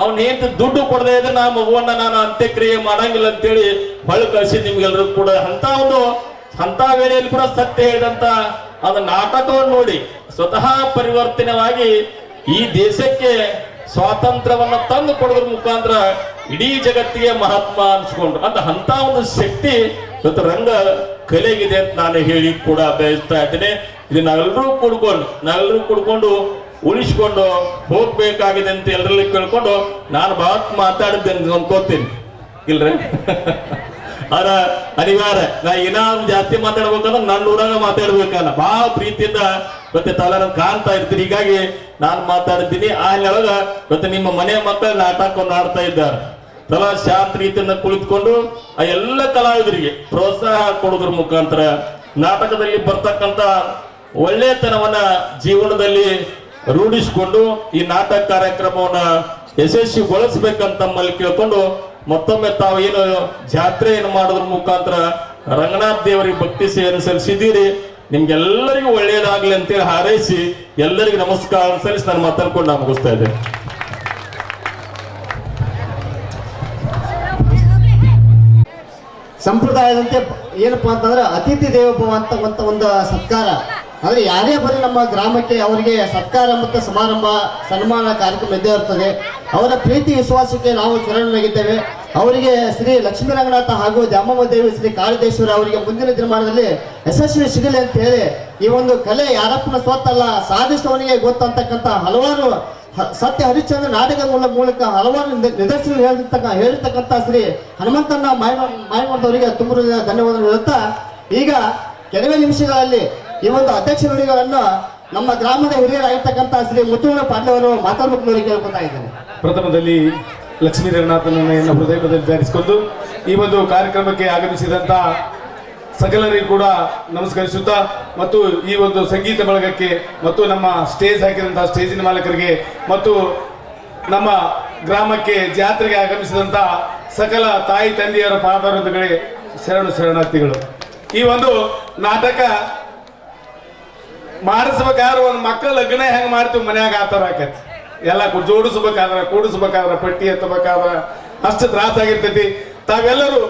ಅವನ್ ಏನ್ ದುಡ್ಡು ಕೊಡದೇ ಇದ್ರೆ ನಾ ಮಗುವನ್ನ ನಾನು ಅಂತ್ಯಕ್ರಿಯೆ ಮಾಡಂಗಿಲ್ಲ ಅಂತೇಳಿ ಹೊಳ ಕಳಿಸಿ ನಿಮ್ಗೆಲ್ರೂ ಕೂಡ ಅಂತ ವೇಳೆಯಲ್ಲಿ ಕೂಡ ಸತ್ಯ ಹೇಳಿದಂತ ಅದು ನಾಟಕವನ್ನು ನೋಡಿ ಸ್ವತಃ ಪರಿವರ್ತನವಾಗಿ ಈ ದೇಶಕ್ಕೆ ಸ್ವಾತಂತ್ರ್ಯವನ್ನ ತಂದು ಕೊಡೋದ್ರ ಮುಖಾಂತರ ಇಡೀ ಜಗತ್ತಿಗೆ ಮಹಾತ್ಮ ಅನ್ಸ್ಕೊಂಡ್ರು ಅಂತ ಒಂದು ಶಕ್ತಿ ಇವತ್ತು ರಂಗ ಕಲೆಗಿದೆ ಅಂತ ನಾನು ಹೇಳಿ ಕೂಡ ಬಯಸ್ತಾ ಇದ್ದೇನೆ. ಇದು ನಾವೆಲ್ಲರೂ ಕೂಡ್ಕೊಂಡು ಉಳಿಸ್ಕೊಂಡು ಹೋಗ್ಬೇಕಾಗಿದೆ ಅಂತ ಎಲ್ಲರಲ್ಲಿ ಕೇಳ್ಕೊಂಡು ನಾನು ಬಹಳ ಮಾತಾಡಿದ್ದೇನೆ ಅನ್ಕೋತೀನಿ ಇಲ್ರಿ. ಅದ ಅನಿವಾರ್ಯ ನಾ ಏನಾದ್ರು ಜಾಸ್ತಿ ಮಾತಾಡ್ಬೇಕಂದ್ರೆ ನನ್ನ ಊರಾಗ ಮಾತಾಡ್ಬೇಕಲ್ಲ, ಬಹಳ ಪ್ರೀತಿಯಿಂದ ಮತ್ತೆ ತಲೆ ಕಾಣ್ತಾ ಇರ್ತೀನಿ. ಹೀಗಾಗಿ ನಾನು ಮಾತಾಡ್ತೀನಿ. ಆನೊಳಗ ಮತ್ತೆ ನಿಮ್ಮ ಮನೆ ಮಕ್ಕಳು ನಾಟಕವನ್ನು ಆಡ್ತಾ ಇದ್ದಾರೆ. ತಲಾ ಶಾಂತ ರೀತಿಯಿಂದ ಕುಳಿತುಕೊಂಡು ಆ ಎಲ್ಲ ಕಲಾವಿದರಿಗೆ ಪ್ರೋತ್ಸಾಹ ಕೊಡೋದ್ರ ಮುಖಾಂತರ ನಾಟಕದಲ್ಲಿ ಬರ್ತಕ್ಕಂತ ಒಳ್ಳೆತನವನ್ನ ಜೀವನದಲ್ಲಿ ರೂಢಿಸಿಕೊಂಡು ಈ ನಾಟಕ ಕಾರ್ಯಕ್ರಮವನ್ನ ಯಶಸ್ವಿಗೊಳಿಸ್ಬೇಕಂತ ತಮ್ಮಲ್ಲಿ ಕೇಳ್ಕೊಂಡು ಮತ್ತೊಮ್ಮೆ ತಾವು ಏನು ಜಾತ್ರೆಯನ್ನು ಮಾಡೋದ್ರ ಮುಖಾಂತರ ರಂಗನಾಥ್ ದೇವರಿಗೆ ಭಕ್ತಿ ಸೇವೆಯನ್ನು ಸಲ್ಲಿಸಿದ್ದೀರಿ. ನಿಮ್ಗೆಲ್ಲರಿಗೂ ಒಳ್ಳೆಯದಾಗ್ಲಿ ಅಂತೇಳಿ ಹಾರೈಸಿ ಎಲ್ಲರಿಗೂ ನಮಸ್ಕಾರ ಸಲ್ಲಿಸಿ ನಾನು ಮಾತಾಡ್ಕೊಂಡು ನಾನು ಮುಗಿಸ್ತಾ ಇದ್ದೇನೆ. ಸಂಪ್ರದಾಯದಂತೆ ಏನಪ್ಪಾ ಅಂತಂದ್ರೆ ಅತಿಥಿ ದೇವೋಭವ ಅಂತ ಒಂದು ಸತ್ಕಾರ. ಅಂದ್ರೆ ಯಾರೇ ಬರೀ ನಮ್ಮ ಗ್ರಾಮಕ್ಕೆ ಅವರಿಗೆ ಸತ್ಕಾರ ಮತ್ತು ಸಮಾರಂಭ ಸನ್ಮಾನ ಕಾರ್ಯಕ್ರಮ ಇದ್ದೇ ಇರ್ತದೆ. ಅವರ ಪ್ರೀತಿ ವಿಶ್ವಾಸಕ್ಕೆ ನಾವು ಶರಣಾಗಿದ್ದೇವೆ. ಅವರಿಗೆ ಶ್ರೀ ಲಕ್ಷ್ಮೀ ರಂಗನಾಥ ಹಾಗೂ ದ್ಯಾಮವ್ವ ದೇವಿ ಶ್ರೀ ಕಾಳಿದೇಶ್ವರ ಅವರಿಗೆ ಮುಂದಿನ ದಿನಮಾನದಲ್ಲಿ ಯಶಸ್ವಿ ಸಿಗಲಿ ಅಂತ ಹೇಳಿ ಈ ಒಂದು ಕಲೆ ಯಾರಪ್ಪನ ಸ್ವತ್ತಲ್ಲ, ಸಾಧಿಸುವವನಿಗೆ ಗೊತ್ತಂತಕ್ಕಂಥ ಹಲವಾರು ಸತ್ಯ ಹರಿಶ್ಚಂದ್ರ ನಾಟಕದ ಮೂಲಕ ಹಲವಾರು ನಿದರ್ಶನ ಹೇಳಿರ್ತಕ್ಕಂಥ ಶ್ರೀ ಹನುಮಂತನ ಮಾಯಮಾಡದವರಿಗೆ ತುಂಬ ಧನ್ಯವಾದ ಹೇಳುತ್ತಾ ಈಗ ಕೆಲವೇ ನಿಮಿಷಗಳಲ್ಲಿ ಈ ಒಂದು ಅಧ್ಯಕ್ಷ ನುಡಿಗಳನ್ನು ನಮ್ಮ ಗ್ರಾಮದ ಹಿರಿಯರಾಗಿರ್ತಕ್ಕಂಥ ಶ್ರೀ ಮುತ್ತುಗೌಡ ಪಾಟೀಲ್ ಅವರು ಮಾತಾಡಬೇಕು ನೋಡಿ ಕೇಳ್ಕೊತಾ ಇದ್ದೇನೆ. ಪ್ರಥಮದಲ್ಲಿ ಲಕ್ಷ್ಮೀ ರಂಗನಾಥನನ್ನ ಹೃದಯದಲ್ಲಿ ಧಾರಿಸಿಕೊಂಡು ಈ ಒಂದು ಕಾರ್ಯಕ್ರಮಕ್ಕೆ ಆಗಮಿಸಿದಂತ ಸಕಲರಿಗೂ ಕೂಡ ನಮಸ್ಕರಿಸುತ್ತಾ ಮತ್ತು ಈ ಒಂದು ಸಂಗೀತ ಬಳಗಕ್ಕೆ ಮತ್ತು ನಮ್ಮ ಸ್ಟೇಜ್ ಹಾಕಿದಂತಹ ಸ್ಟೇಜಿನ ಮಾಲಕರಿಗೆ ಮತ್ತು ನಮ್ಮ ಗ್ರಾಮಕ್ಕೆ ಜಾತ್ರೆಗೆ ಆಗಮಿಸಿದಂತ ಸಕಲ ತಾಯಿ ತಂದೆಯರ ಪಾದಾರಗಳಿಗೆ ಶರಣಾರ್ಥಿಗಳು. ಈ ಒಂದು ನಾಟಕ ಮಾಡಿಸ್ಬೇಕಾದ್ರೆ ಒಂದು ಮಕ್ಕಳ ಲಗ್ನ ಹೆಂಗೆ ಮಾಡ್ತೀವಿ ಮನ್ಯಾಗ ಆ ಥರ ಆಕೈತಿ. ಎಲ್ಲ ಜೋಡಿಸ್ಬೇಕಾದ್ರೆ ಕೂಡಿಸ್ಬೇಕಾದ್ರೆ ಪಟ್ಟಿ ಎತ್ತಬೇಕಾದ್ರೆ ಅಷ್ಟು ತ್ರಾಸಾಗಿರ್ತೈತಿ. ತಾವೆಲ್ಲರೂ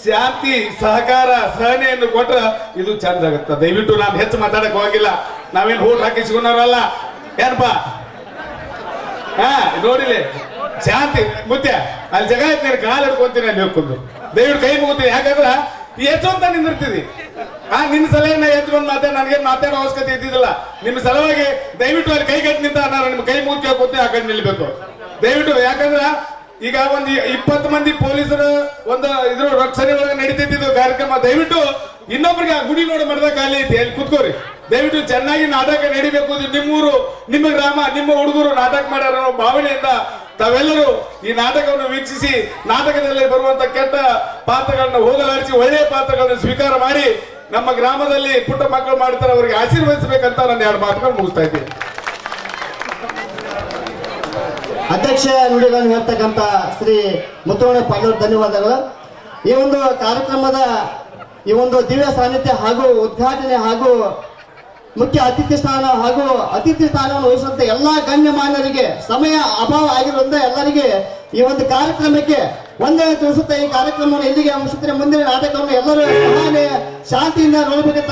ಶಾಂತಿ ಸಹಕಾರ ಸಹನೆಯನ್ನು ಕೊಟ್ರ ಇದು ಚಂದ ಆಗತ್ತ. ದಯವಿಟ್ಟು ನಾನು ಹೆಚ್ಚು ಮಾತಾಡಕ್ ಹೋಗಿಲ್ಲ, ನಾವೇನು ಓಟ್ ಹಾಕಿಸ್ಕೊಂಡವ್ರಲ್ಲ ಏನಪ್ಪಾ. ಹಾ ನೋಡಿಲಿ ಶಾಂತಿ ಮುತ್ಯ ಅಲ್ಲಿ ಜಗ ಐತಿ, ನೀನು ಕಾಲು ಹಿಡ್ಕೊಂತೀನಿ ಅಲ್ಲಿ ಹೋಗ್ಕೊಂಡು ದಯವಿಟ್ಟು ಕೈ ಮುಗಿತೀನಿ. ಯಾಕಂದ್ರ ಎಷ್ಟು ಅಂತ ನಿಂದಿರ್ತೀವಿ. ನಿನ್ನ ಸಲಹೆ ನಾ ಎದ್ದು ಬಂದು ನನಗೇನು ಮಾತಾಡೋ ಅವಶ್ಯಕತೆ ಇದ್ದಿದ್ದಿಲ್ಲ. ನಿಮ್ಮ ಸಲುವಾಗಿ ದಯವಿಟ್ಟು ಅಲ್ಲಿ ಕೈ ಕಟ್ಟಿ ನಿಂತ ನಾನು ನಿಮ್ಮ ಕೈ ಮುಗಿ ಕೇಳ್ಕೊತೀನಿ, ಆ ಕಡೆ ನಿಲ್ಬೇಕು ದಯವಿಟ್ಟು. ಯಾಕಂದ್ರ ಈಗ ಒಂದು 20 ಮಂದಿ ಪೊಲೀಸರು ಒಂದು ಇದ್ರ ರಕ್ಷಣೆ ಒಳಗೆ ನಡೀತಿದ್ದು ಕಾರ್ಯಕ್ರಮ. ದಯವಿಟ್ಟು ಇನ್ನೊಬ್ರಿಗೆ ಆ ಗುಡಿ ನೋಡಿ ಮರದ ಖಾಲಿ ಐತಿ, ಅಲ್ಲಿ ಕುತ್ಕೋರಿ. ದಯವಿಟ್ಟು ಚೆನ್ನಾಗಿ ನಾಟಕ ನಡಿಬೇಕು. ನಿಮ್ಮೂರು, ನಿಮ್ಮ ಗ್ರಾಮ, ನಿಮ್ಮ ಹುಡುಗರು ನಾಟಕ ಮಾಡ್ಯಾರ ಅನ್ನೋ ಭಾವನೆಯಿಂದ ತಾವೆಲ್ಲರೂ ಈ ನಾಟಕವನ್ನು ವೀಕ್ಷಿಸಿ ನಾಟಕದಲ್ಲಿ ಬರುವಂತ ಕೆಟ್ಟ ಪಾತ್ರಗಳನ್ನ ಹೋಗಲಾಡಿಸಿ ಒಳ್ಳೆಯ ಪಾತ್ರಗಳನ್ನು ಸ್ವೀಕಾರ ಮಾಡಿ ನಮ್ಮ ಗ್ರಾಮದಲ್ಲಿ ಪುಟ್ಟ ಮಕ್ಕಳು ಮಾಡ್ತಾರೆ, ಅವರಿಗೆ ಆಶೀರ್ವದಿಸಬೇಕಂತ ನಾನು 2 ಮಾತುಗಳು ಮುಗಿಸ್ತಾ ಇದ್ದೀನಿ. ಅಧ್ಯಕ್ಷ ನುಡಿಗಳನ್ನು ಹೇಳ್ತಕ್ಕಂಥ ಶ್ರೀ ಮುತ್ತುವಣ್ಣ ಪಾಂಡವರು ಧನ್ಯವಾದಗಳು. ಈ ಒಂದು ಕಾರ್ಯಕ್ರಮದ ಈ ಒಂದು ದಿವ್ಯ ಸಾನ್ನಿಧ್ಯ ಹಾಗೂ ಉದ್ಘಾಟನೆ ಹಾಗೂ ಮುಖ್ಯ ಅತಿಥಿ ಸ್ಥಾನ ಹಾಗೂ ಅತಿಥಿ ಸ್ಥಾನವನ್ನು ವಹಿಸುವಂತ ಎಲ್ಲಾ ಗಣ್ಯಮಾನ್ಯರಿಗೆ ಸಮಯ ಅಭಾವ ಆಗಿರುವುದರಿಂದ ಎಲ್ಲರಿಗೆ ಈ ಒಂದು ಕಾರ್ಯಕ್ರಮಕ್ಕೆ ಒಂದೇ ತಿಳಿಸುತ್ತಾ ಈ ಕಾರ್ಯಕ್ರಮವನ್ನು ಇಲ್ಲಿಗೆ ಮುಗಿಸುತ್ತಾರೆ. ಮುಂದಿನ ನಾಟಕವನ್ನು ಎಲ್ಲರೂ ಸಹನೆ ಶಾಂತಿಯಿಂದ ನೋಡಬೇಕಂತ